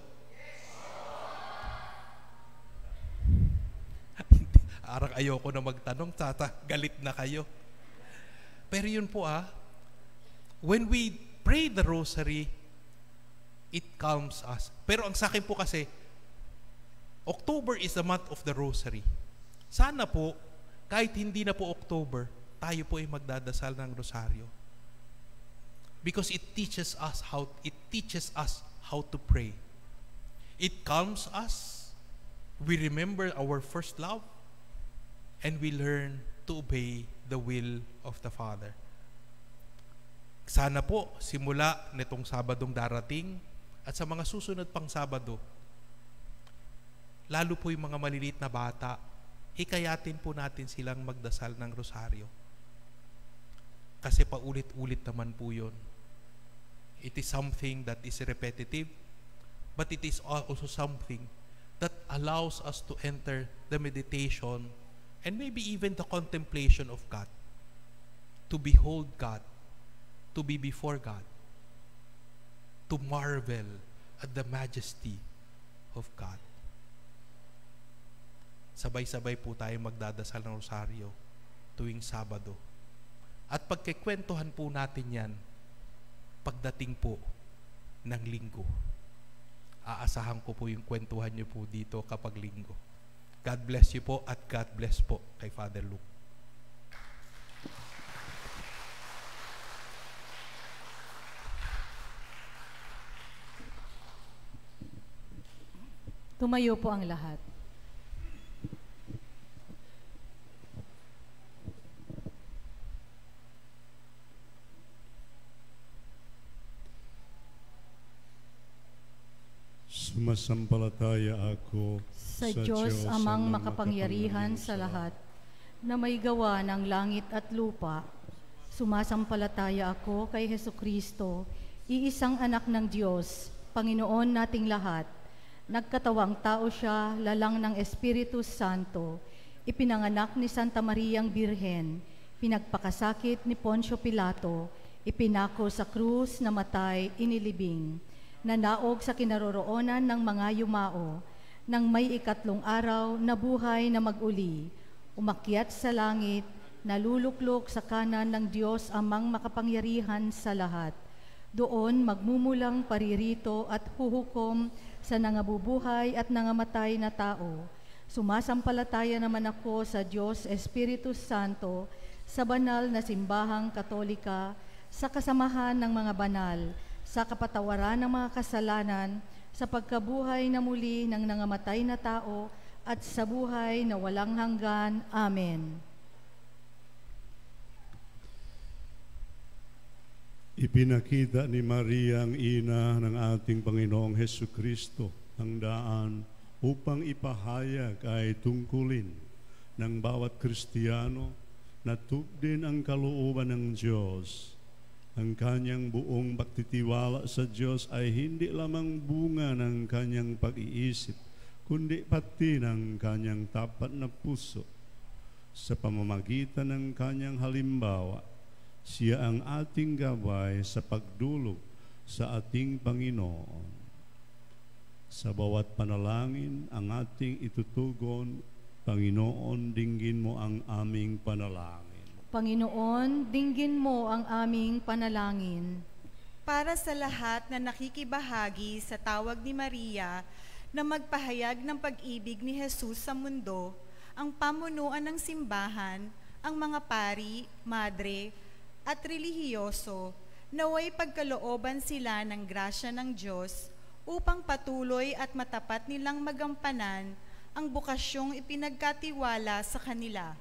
Arang ayoko na magtanong, galit na kayo. Pero yun po when we pray the rosary, it calms us. Pero ang sa akin po kasi, October is the month of the rosary. Sana po, kahit hindi na po October, tayo po ay magdadasal ng rosaryo. Because it teaches us how to pray. It calms us. We remember our first love, and we learn to obey the will of the Father. Sana po, simula nitong Sabadong darating at sa mga susunod pang Sabado, lalo po yung mga maliliit na bata, hikayatin po natin silang magdasal ng rosaryo. Kasi paulit-ulit naman po yun. It is something that is repetitive, but it is also something that allows us to enter the meditation and maybe even the contemplation of God, to behold God, to be before God, to marvel at the majesty of God. Sabay-sabay po tayo magdadasal ng rosaryo tuwing Sabado. At pagkikwentuhan po natin yan pagdating po ng Linggo. Aasahan ko po yung kwentuhan niyo po dito kapag Linggo. God bless you po, at God bless po kay Father Luke. Tumayo po ang lahat. Sumasampalataya ako Sa Diyos amang makapangyarihan sa lahat, na may gawa ng langit at lupa. Sumasampalataya ako kay Hesukristo, iisang anak ng Diyos, Panginoon nating lahat. Nagkatawang tao siya, lalang ng Espiritu Santo, ipinanganak ni Santa Mariang Birhen, pinagpakasakit ni Poncio Pilato, ipinako sa krus, namatay, inilibing, nanaog sa kinaroroonan ng mga yumao, nang may ikatlong araw nabuhay na mag-uli, umakyat sa langit, naluluklok sa kanan ng Diyos amang makapangyarihan sa lahat. Doon magmumulang paririto at huhukom sa nangabubuhay at nangamatay na tao. Sumasampalataya naman ako sa Diyos Espiritu Santo, sa banal na simbahang katolika, sa kasamahan ng mga banal, sa kapatawaran ng mga kasalanan, sa pagkabuhay na muli ng nangamatay na tao, at sa buhay na walang hanggan. Amen. Ipinakita ni Maria ang ina ng ating Panginoong Hesukristo ang daan upang ipahayag ay tungkulin ng bawat Kristiyano na tugdin ang kalooban ng Diyos. Ang kanyang buong pagtitiwala sa Diyos ay hindi lamang bunga ng kanyang pag-iisip, kundi pati ng kanyang tapat na puso. Sa pamamagitan ng kanyang halimbawa, siya ang ating gabay sa pagdulog sa ating Panginoon. Sa bawat panalangin ang ating itutugon, Panginoon, dinggin mo ang aming panalangin. Panginoon, dinggin mo ang aming panalangin. Para sa lahat na nakikibahagi sa tawag ni Maria na magpahayag ng pag-ibig ni Jesus sa mundo, ang pamunuan ng simbahan, ang mga pari, madre, at relihiyoso, naway pagkalooban sila ng grasya ng Diyos upang patuloy at matapat nilang magampanan ang bukasyong ipinagkatiwala sa kanila.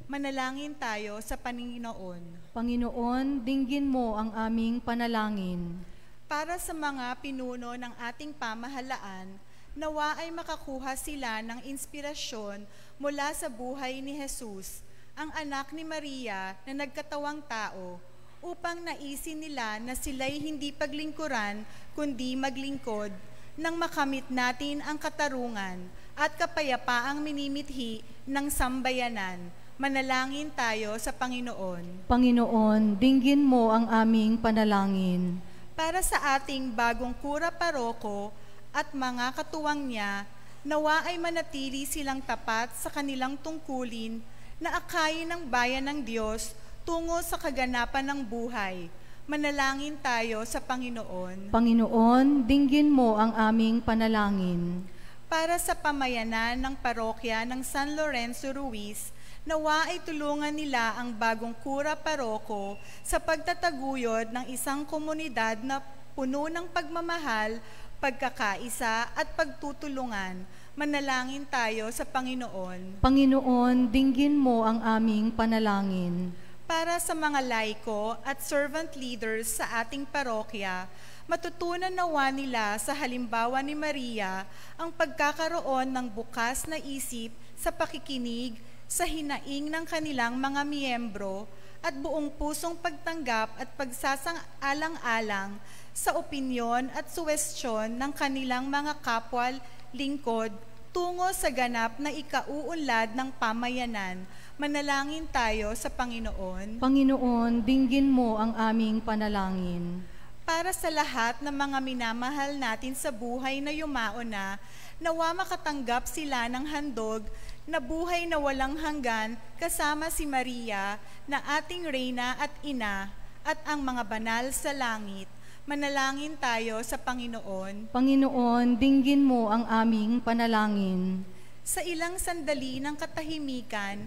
Manalangin tayo sa Panginoon. Panginoon, dinggin mo ang aming panalangin. Para sa mga pinuno ng ating pamahalaan, nawa ay makakuha sila ng inspirasyon mula sa buhay ni Jesus, ang anak ni Maria na nagkatawang tao, upang naisin nila na sila'y hindi paglingkuran, kundi maglingkod, nang makamit natin ang katarungan at kapayapaang minimithi ng sambayanan. Manalangin tayo sa Panginoon. Panginoon, dinggin mo ang aming panalangin. Para sa ating bagong kura paroko at mga katuwang niya, nawa ay manatili silang tapat sa kanilang tungkulin na akayin ng bayan ng Diyos tungo sa kaganapan ng buhay. Manalangin tayo sa Panginoon. Panginoon, dinggin mo ang aming panalangin. Para sa pamayanan ng parokya ng San Lorenzo Ruiz, nawa ay tulungan nila ang bagong kura paroko sa pagtataguyod ng isang komunidad na puno ng pagmamahal, pagkakaisa at pagtutulungan. Manalangin tayo sa Panginoon. Panginoon, dinggin mo ang aming panalangin. Para sa mga laiko at servant leaders sa ating parokya, matutunan nawa nila sa halimbawa ni Maria ang pagkakaroon ng bukas na isip sa pakikinig, sa hinaing ng kanilang mga miyembro at buong pusong pagtanggap at pagsasang-alang-alang sa opinyon at suwestyon ng kanilang mga kapwa lingkod tungo sa ganap na ikauunlad ng pamayanan. Manalangin tayo sa Panginoon. Panginoon, dinggin mo ang aming panalangin. Para sa lahat ng mga minamahal natin sa buhay na yumao na, nawa makatanggap sila ng handog na buhay na walang hanggan kasama si Maria na ating Reyna at Ina at ang mga banal sa langit. Manalangin tayo sa Panginoon. Panginoon, dinggin mo ang aming panalangin. Sa ilang sandali ng katahimikan,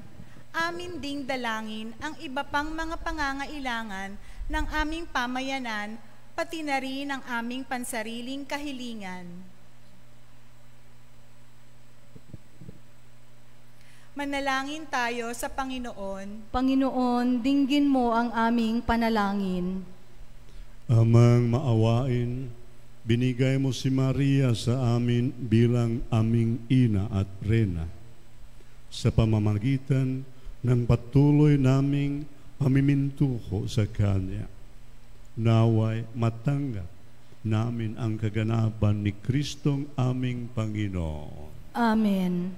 amin ding dalangin ang iba pang mga pangangailangan ng aming pamayanan, pati na rin ang aming pansariling kahilingan. Manalangin tayo sa Panginoon. Panginoon, dinggin mo ang aming panalangin. Amang maawain, binigay mo si Maria sa amin bilang aming ina at reyna. Sa pamamagitan ng patuloy naming pamimintuho sa Kanya, naway matanggap namin ang kaganapan ni Kristong aming Panginoon. Amen.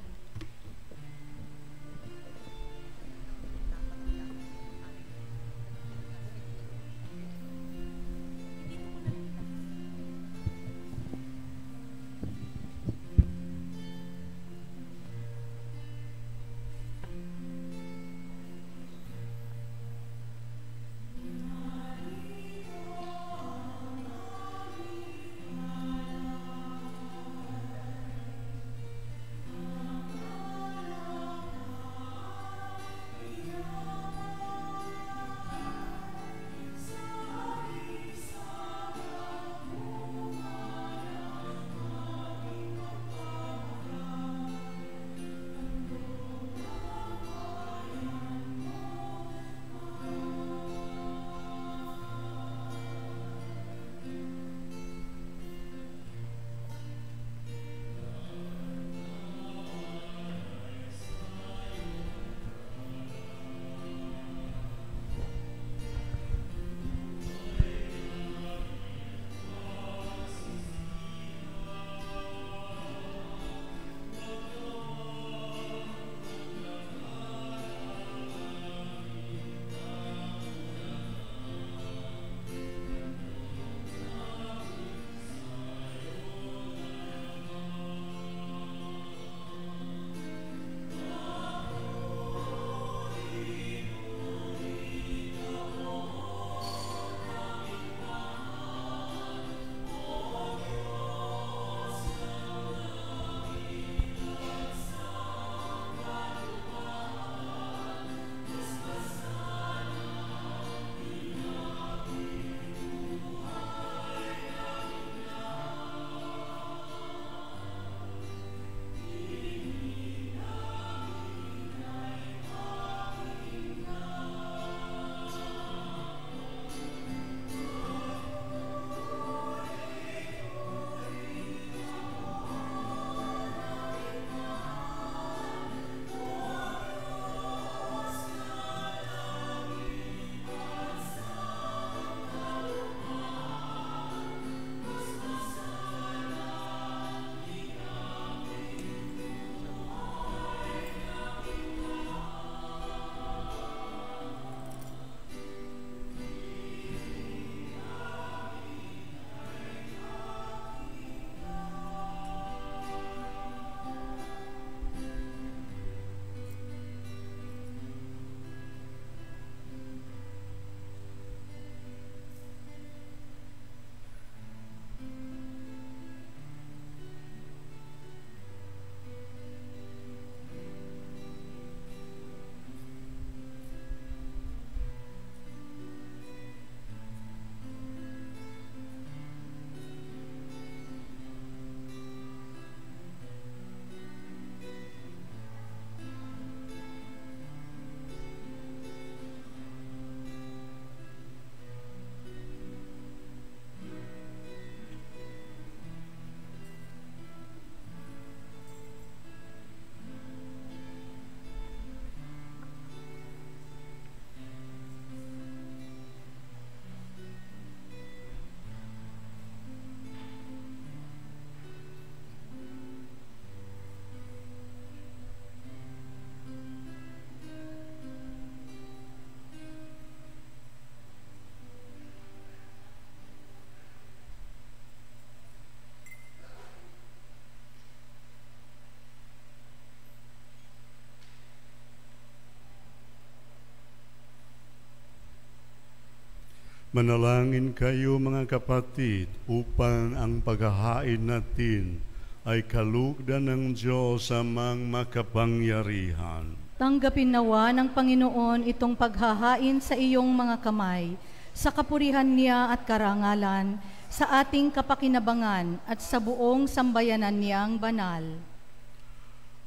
Manalangin kayo mga kapatid upang ang paghahain natin ay kalugdan ng Diyos amang makapangyarihan. Tanggapin nawa ng Panginoon itong paghahain sa iyong mga kamay, sa kapurihan niya at karangalan, sa ating kapakinabangan at sa buong sambayanan niyang banal.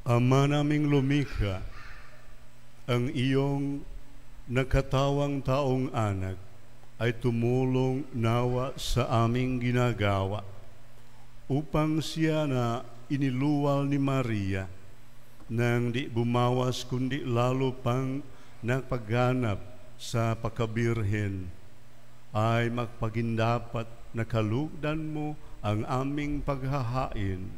Ama naming lumikha, ang iyong nakatawang taong anak ay tumulong nawa sa aming ginagawa upang siya na iniluwal ni Maria nang di bumawas kundi lalo pang nagpaganap sa pagkabirhen ay magpagindapat na kalugdan mo ang aming paghahain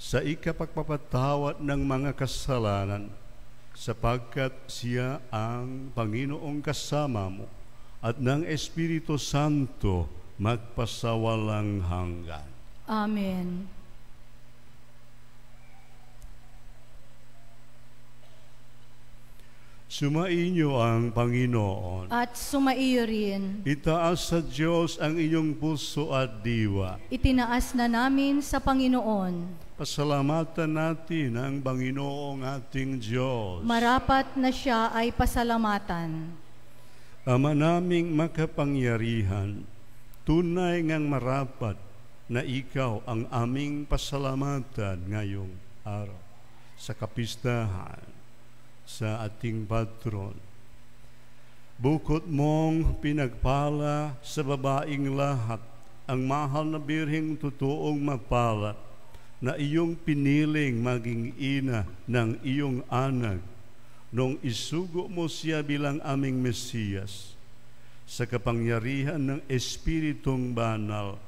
sa ikapagpapatawad ng mga kasalanan sapagkat siya ang Panginoong kasama mo at ng Espiritu Santo magpasawalang hanggan. Amen. Sumainyo ang Panginoon. At sumaiyo rin. Itaas sa Diyos ang inyong puso at diwa. Itinaas na namin sa Panginoon. Pasalamatan natin ang Panginoong ating Diyos. Marapat na siya ay pasalamatan. Ama naming makapangyarihan, tunay ngang marapat na ikaw ang aming pasalamatan ngayong araw sa kapistahan sa ating patron. Bukod mong pinagpala sa babaing lahat ang mahal na birheng totoong mapala na iyong piniling maging ina ng iyong anak nung isugo mo siya bilang aming Mesiyas. Sa kapangyarihan ng Espiritong Banal,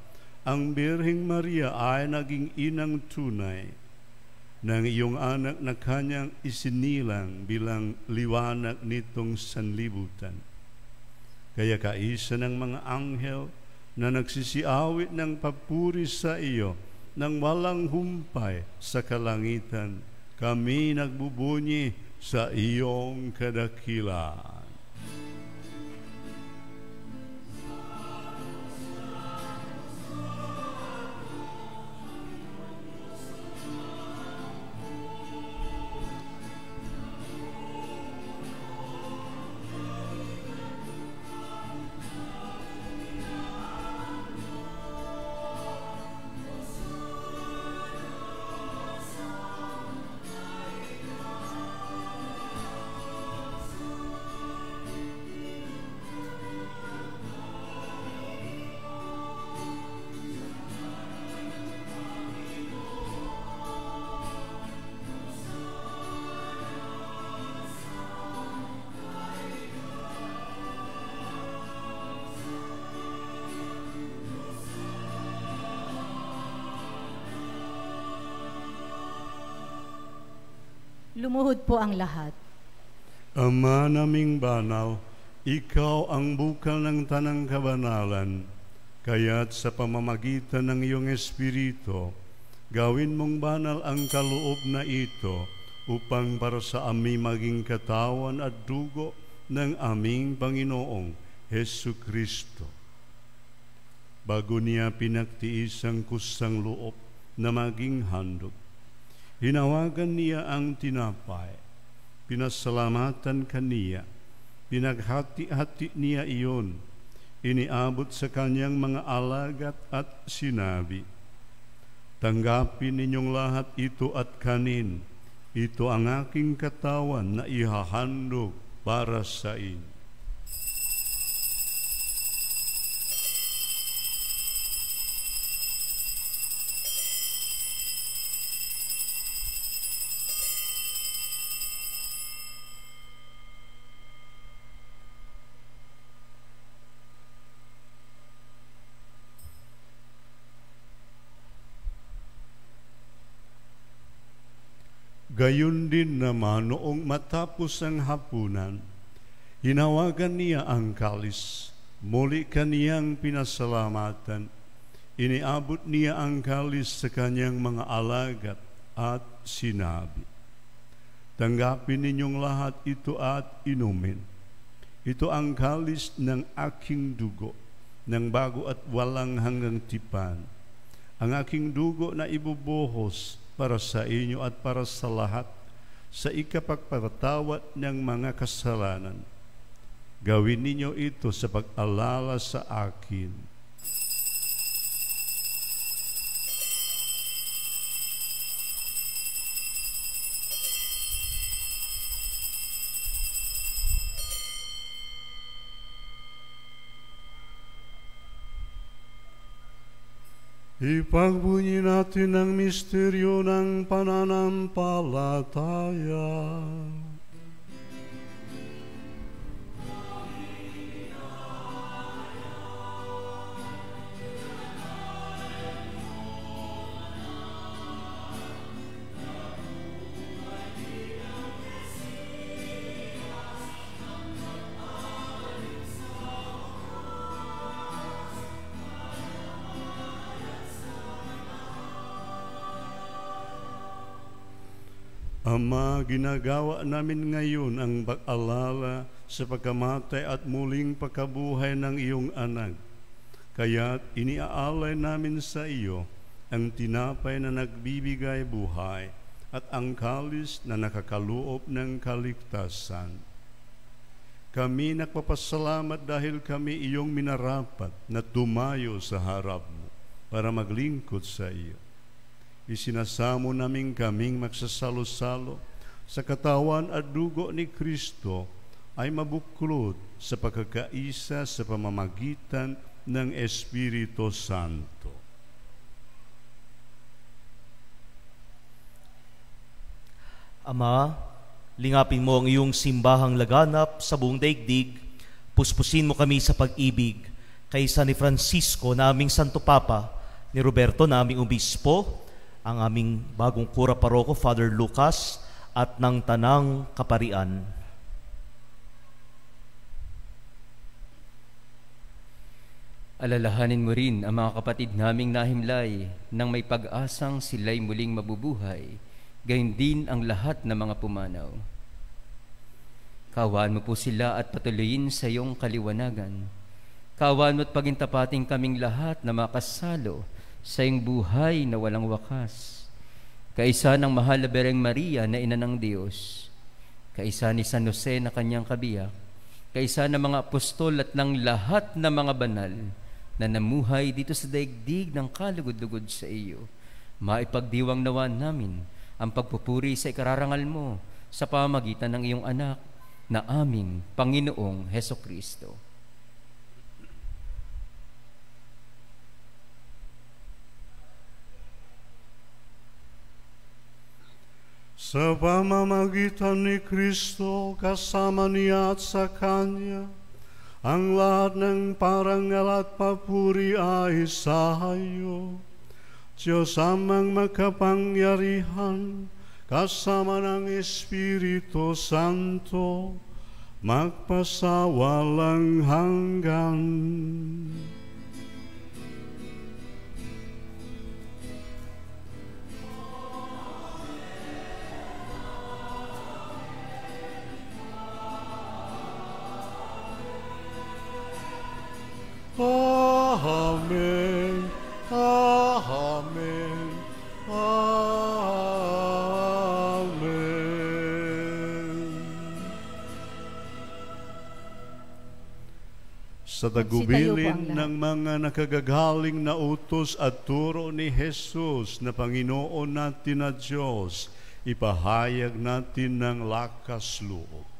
ang Birheng Maria ay naging inang tunay ng iyong anak na kanyang isinilang bilang liwanag nitong sanlibutan. Kaya kaisa ng mga anghel na nagsisiawit ng papuri sa iyo nang walang humpay sa kalangitan, kami nagbubunyi sa iyong kadakilaan. Lumuhod po ang lahat. Ama naming banal, ikaw ang bukal ng tanang kabanalan, kaya't sa pamamagitan ng iyong Espiritu, gawin mong banal ang kaloob na ito upang para sa amin maging katawan at dugo ng aming Panginoong Hesu Kristo. Bago niya pinagtiis ang kusang loob na maging handog, hinawagan niya ang tinapay, pinasalamatan kaniya, pinaghati-hati niya iyon, iniabot sa kanyang mga alagad at sinabi, "Tanggapin ninyong lahat ito at kanin, ito ang aking katawan na ihahandog para sa inyo." Gayon din naman noong matapos ang hapunan, hinawagan niya ang kalis, muli kaniyang pinasalamatan, iniabot niya ang kalis sa kanyang mga alagad at sinabi, "Tanggapin ninyong lahat ito at inumin. Ito ang kalis ng aking dugo, ng bago at walang hanggang tipan. Ang aking dugo na ibubuhos para sa inyo at para sa lahat, sa ikapagpatawad ng mga kasalanan. Gawin ninyo ito sa pag-alala sa akin. Ipagbunyi natin ang misteryo ng pananampalataya. Ama, ginagawa namin ngayon ang pag-alala sa pagkamatay at muling pagkabuhay ng iyong anak. Kaya't iniaalay namin sa iyo ang tinapay na nagbibigay buhay at ang kalis na nakakaloob ng kaligtasan. Kami nagpapasalamat dahil kami iyong minarapat na tumayo sa harap mo para maglingkod sa iyo. Isinasamo namin kaming magsasalo-salo sa katawan at dugo ni Kristo ay mabuklod sa pagkakaisa sa pamamagitan ng Espiritu Santo. Ama, lingapin mo ang iyong simbahang laganap sa buong daigdig, puspusin mo kami sa pag-ibig, kaysa ni Francisco naming Santo Papa, ni Roberto naming Obispo, ang aming bagong kura paroko, Father Lucas, at ng Tanang Kaparian. Alalahanin mo rin ang mga kapatid naming nahimlay nang may pag-asang sila'y muling mabubuhay, gayon din ang lahat ng mga pumanaw. Kaawaan mo po sila at patuloyin sa iyong kaliwanagan. Kaawaan mo at pagintapating kaming lahat na makasalo sa iyong buhay na walang wakas. Kaisa ng mahal na Birheng Maria na ina ng Diyos, kaisa ni San Jose na kanyang kabiyak, kaisa ng mga apostol at ng lahat ng mga banal na namuhay dito sa daigdig ng kalugod-lugod sa iyo, maipagdiwang nawa namin ang pagpupuri sa ikararangal mo sa pamamagitan ng iyong anak na aming Panginoong Hesukristo. Sa pamamagitan ni Kristo, kasama niya at sa Kanya, ang lahat ng parangal at papuri ay sa iyo. Diyos amang makapangyarihan, kasama ng Espiritu Santo, magpasawalang hanggan. Amen. Amen. Amen. Sa tagubilin ng mga nakagagaling na utos at turo ni Jesus na Panginoon natin na Diyos, ipahayag natin ng lakas loob.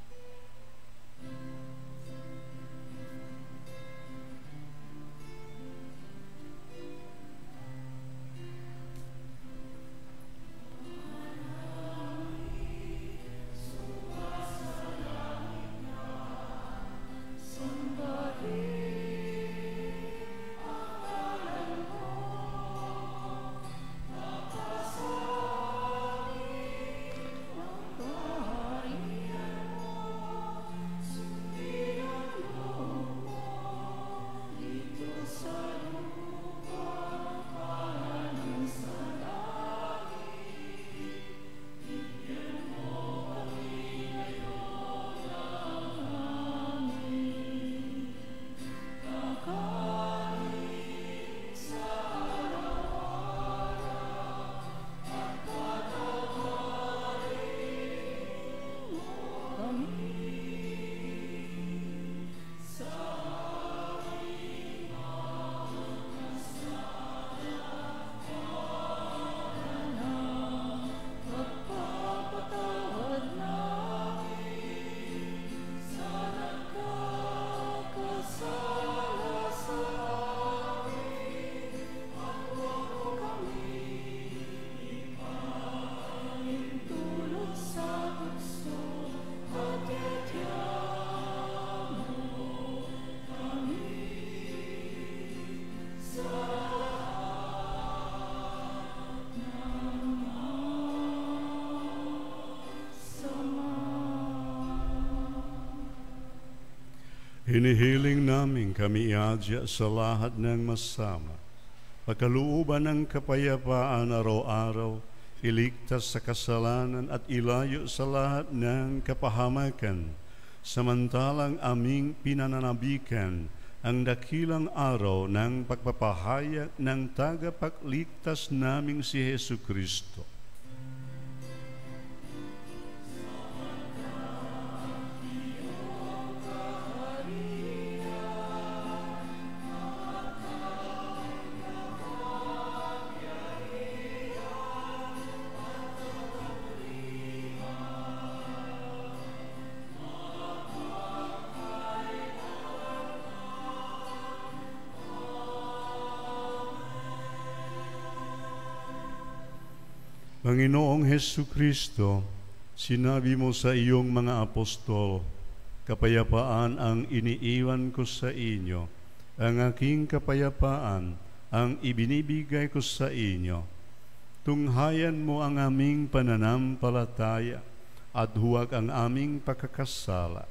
Hinihiling namin kami iadya sa lahat ng masama, pagkalooban ng kapayapaan araw-araw, iligtas sa kasalanan at ilayo sa lahat ng kapahamakan, samantalang aming pinananabikan ang dakilang araw ng pagpapahayag ng tagapagligtas naming si Hesu Kristo. Panginoong Hesu Kristo, sinabi mo sa iyong mga apostol, kapayapaan ang iniiwan ko sa inyo, ang aking kapayapaan ang ibinibigay ko sa inyo. Tunghayan mo ang aming pananampalataya at huwag ang aming pagkakasala.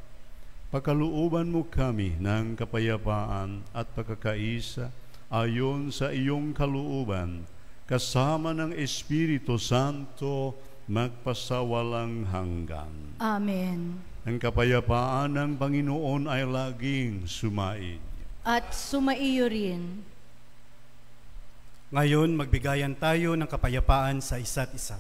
Pagkalooban mo kami ng kapayapaan at pagkakaisa ayon sa iyong kalooban, kasama ng Espiritu Santo, magpasawalang hanggan. Amen. Ang kapayapaan ng Panginoon ay laging sumain. At sumaiyo rin. Ngayon, magbigayan tayo ng kapayapaan sa isa't isa.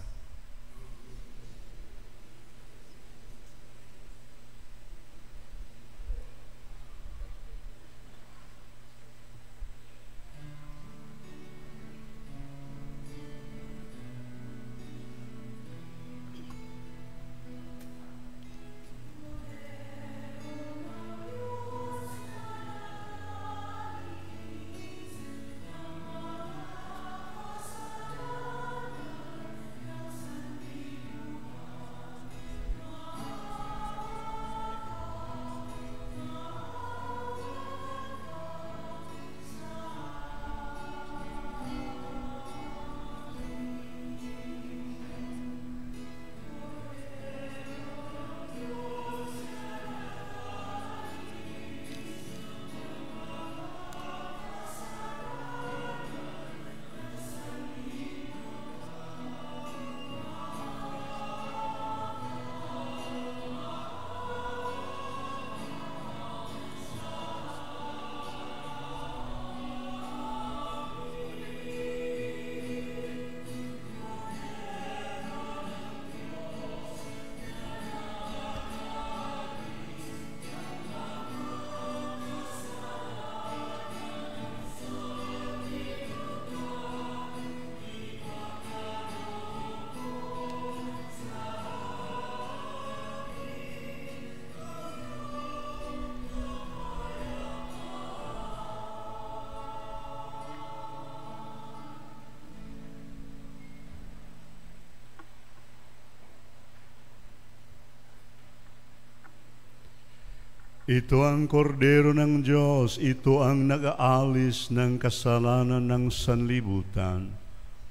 Ito ang kordero ng Diyos, ito ang nag-aalis ng kasalanan ng sanlibutan.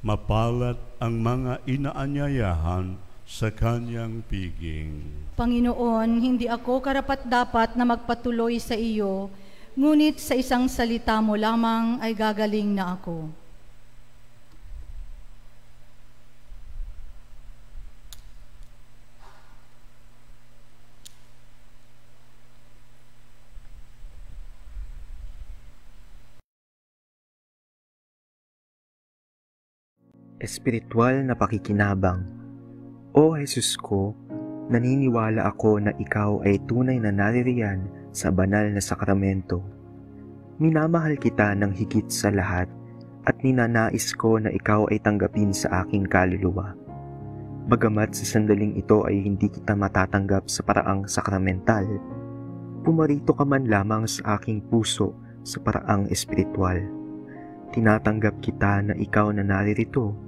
Mapalad ang mga inaanyayahan sa kanyang piging. Panginoon, hindi ako karapat-dapat na magpatuloy sa iyo, ngunit sa isang salita mo lamang ay gagaling na ako. Espiritual na pakikinabang. O Jesus ko, naniniwala ako na ikaw ay tunay na naririyan sa banal na sakramento. Minamahal kita ng higit sa lahat at ninanais ko na ikaw ay tanggapin sa aking kaluluwa. Bagamat sa sandaling ito ay hindi kita matatanggap sa paraang sakramental, pumarito ka man lamang sa aking puso sa paraang espiritual. Tinatanggap kita na ikaw na naririto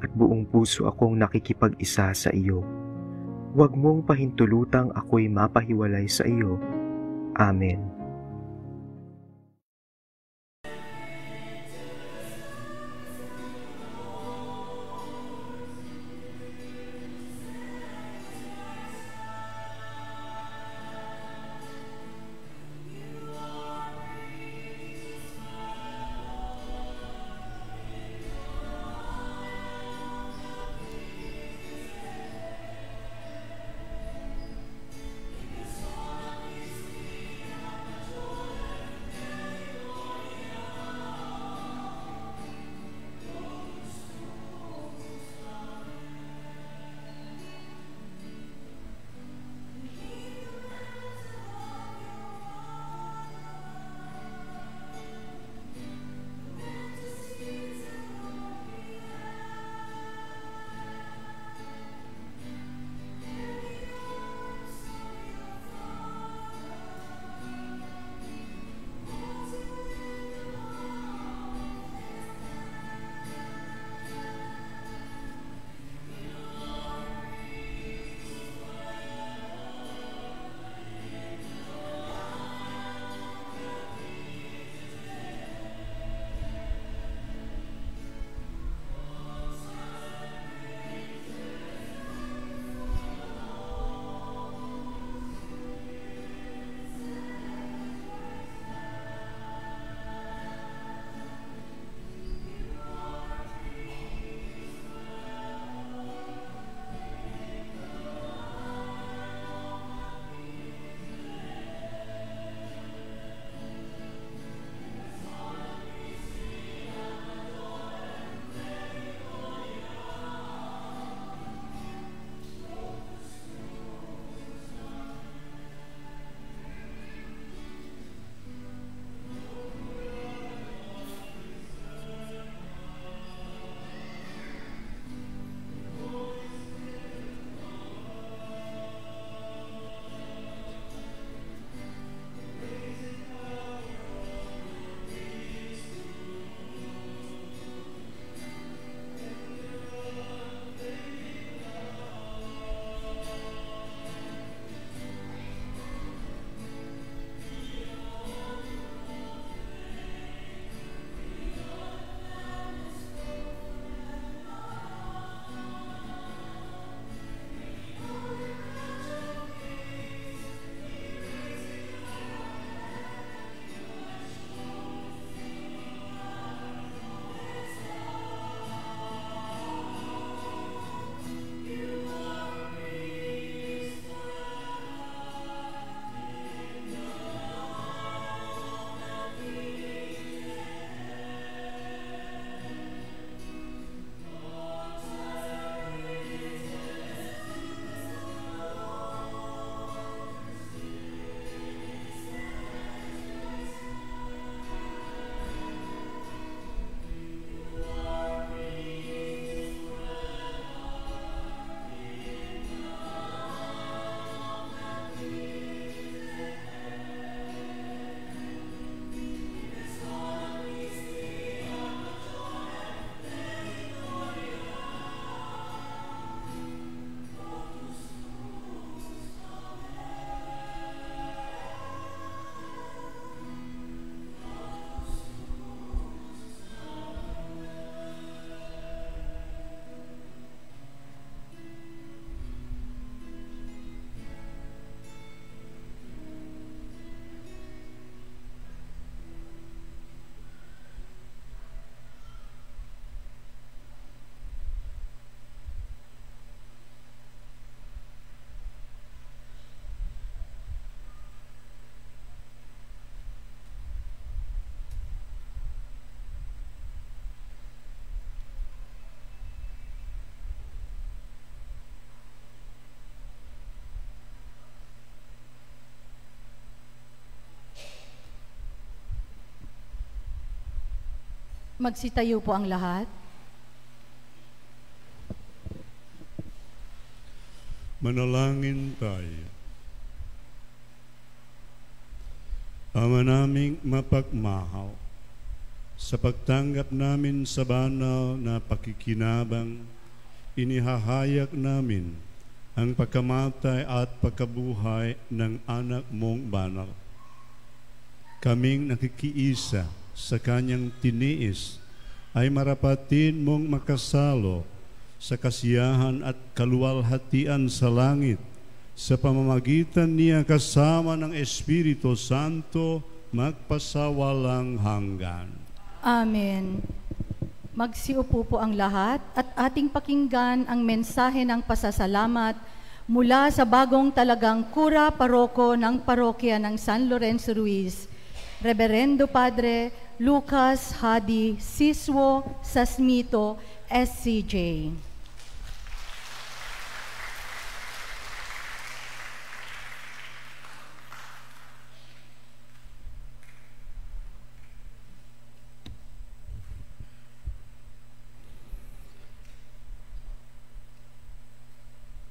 at buong puso akong nakikipag-isa sa iyo. Huwag mong pahintulutang ako'y mapahiwalay sa iyo. Amen. Magsitayo po ang lahat. Manalangin tayo. Ama naming mapagmahaw, sa pagtanggap namin sa banal na pakikinabang, inihahayag namin ang pagkamatay at pagkabuhay ng anak mong banal. Kaming nakikiisa sa kanyang tiniis ay marapatin mong makasalo sa kasiyahan at kaluwalhatian sa langit, sa pamamagitan niya kasama ng Espiritu Santo magpasawalang hanggan. Amen. Magsiupo po ang lahat at ating pakinggan ang mensahe ng pasasalamat mula sa bagong talagang kura paroko ng parokya ng San Lorenzo Ruiz, Reverendo Padre Lucas Hadi Siswo Sasmito, SCJ.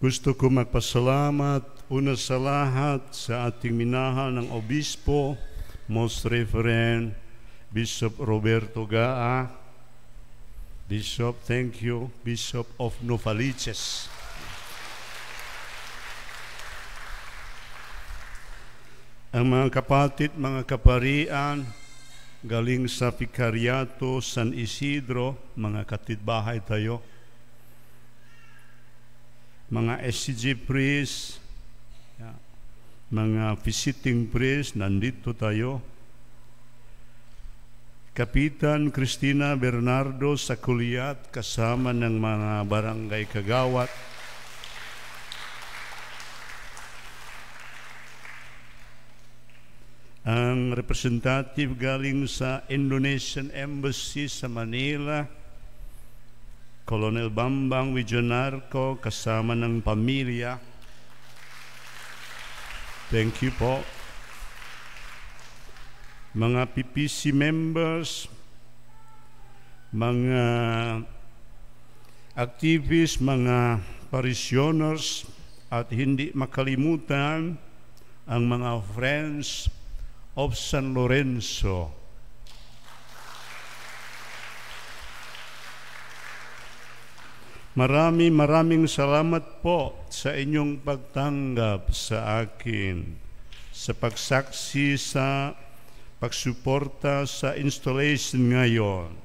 Gusto ko magpasalamat una sa lahat sa ating minahal ng Obispo, Most Reverend Bishop Roberto Gaa. Bishop, thank you. Bishop of Novaliches. Ang mga kapatid, mga kaparian, galing sa Vicariato San Isidro, mga katitbahay tayo, mga SCG priest, mga visiting priest, nandito tayo. Kapitan Cristina Bernardo sa Kuliat, kasama ng mga barangay kagawat. Ang representative galing sa Indonesian Embassy sa Manila, Colonel Bambang Wijonarko, kasama ng pamilya. Thank you po. Mga PPC members, mga activists, mga parishioners, at hindi makalimutan ang mga Friends of San Lorenzo. Maraming salamat po sa inyong pagtanggap sa akin, sa pagsaksi, sa pagsuporta sa installation ngayon.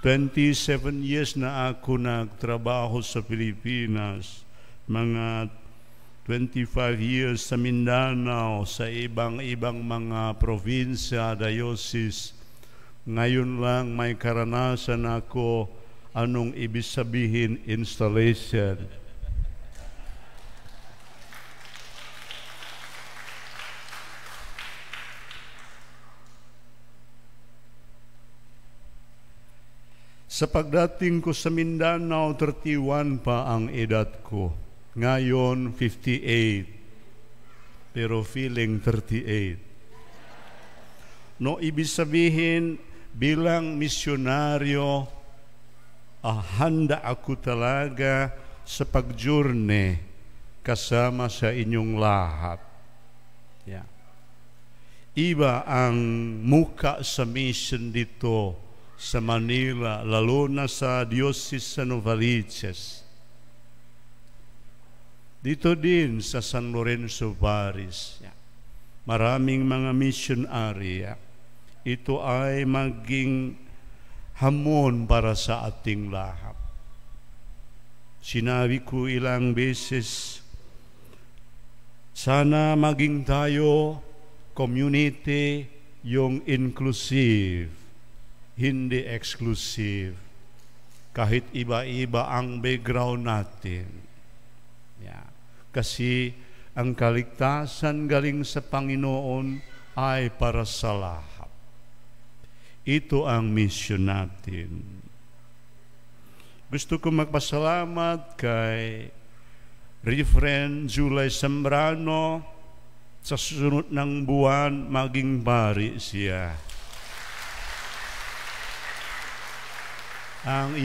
27 years na ako nagtrabaho sa Pilipinas, mga 25 years sa Mindanao, sa ibang mga probinsya, diocese. Ngayon lang may karanasan ako anong ibig sabihin installation. Sa pagdating ko sa Mindanao, 31 pa ang edad ko. Ngayon, 58. Pero feeling 38. No, ibig sabihin, bilang misyonaryo, handa ako talaga sa pag-journey kasama sa inyong lahat. Iba ang muka sa mission dito sa Manila, lalo na sa Diocese sa Novaliches. Dito din sa San Lorenzo Parish, maraming mga missionary. Ito ay maging hamon para sa ating lahat. Sinabi ko ilang beses, sana maging tayo community yung inclusive, hindi exclusive. Kahit iba-iba ang background natin. Kasi ang kaligtasan galing sa Panginoon ay para sa lahat. Ito ang mission natin. Gusto ko magpasalamat kay Reverend July Zambrano. Sa susunod ng buwan, maging pari siya. Ang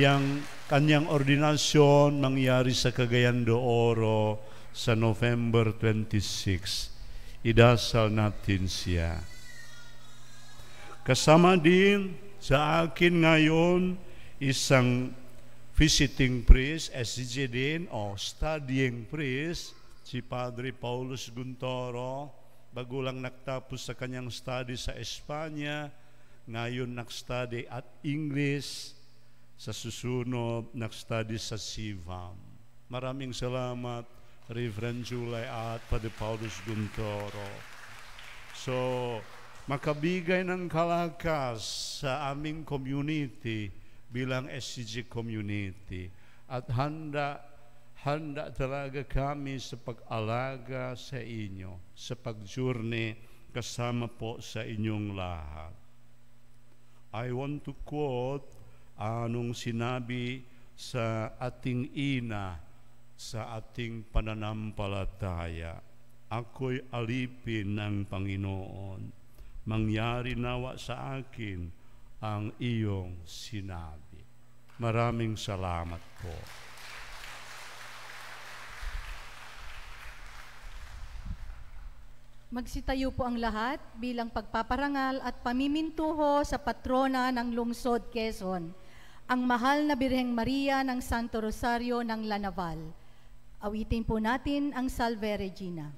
kanyang ordinasyon mangyari sa Cagayan de Oro sa November 26. Idasal natin siya. Kasama din sa akin ngayon isang visiting priest, SCG din, o studying priest, si Padre Paulus Guntoro. Bago lang nagtapos sa kanyang study sa Espanya, ngayon nag-study at English, sa susunod nag-study sa CVAM. Maraming salamat, Reverend July at Padre Paulus Guntoro. So, makabigay ng kalakas sa aming community bilang SCG community. At handa talaga kami sa pag-alaga sa inyo, sa pag-journey kasama po sa inyong lahat. I want to quote anong sinabi sa ating ina, sa ating pananampalataya. Ako'y alipin ng Panginoon. Mangyari nawa sa akin ang iyong sinabi. Maraming salamat po. Magsitayo po ang lahat bilang pagpaparangal at pamimintuho sa patrona ng lungsod Quezon, ang mahal na Birheng Maria ng Santo Rosario ng Lanaval. Awitin po natin ang Salve Regina.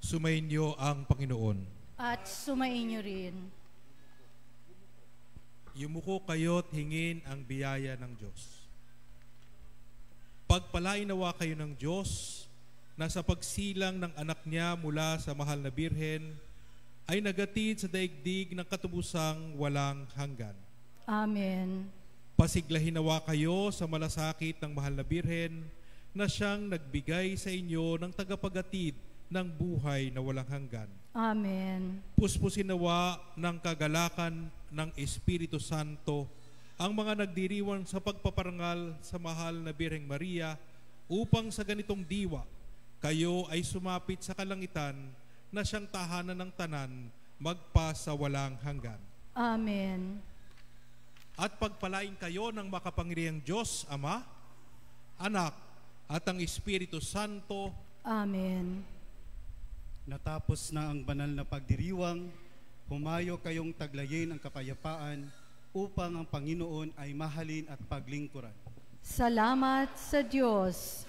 Sumainyo ang Panginoon. At sumainyo rin. Yumuko kayo't hingin ang biyaya ng Diyos. Pagpalain nawa kayo ng Diyos na sa pagsilang ng anak niya mula sa mahal na Birhen ay nagatid sa daigdig ng katubusang walang hanggan. Amen. Pasiglahin nawa kayo sa malasakit ng mahal na Birhen na siyang nagbigay sa inyo ng tagapagatid ng buhay na walang hanggan. Amen. Puspusin nawa ng kagalakan ng Espiritu Santo ang mga nagdiriwang sa pagpaparangal sa mahal na Birheng Maria upang sa ganitong diwa kayo ay sumapit sa kalangitan na siyang tahanan ng tanan magpa sa walang hanggan. Amen. At pagpalain kayo ng makapangyarihang Diyos, Ama, Anak, at ang Espiritu Santo. Amen. Natapos na ang banal na pagdiriwang, humayo kayong taglayin ang kapayapaan upang ang Panginoon ay mahalin at paglingkuran. Salamat sa Diyos.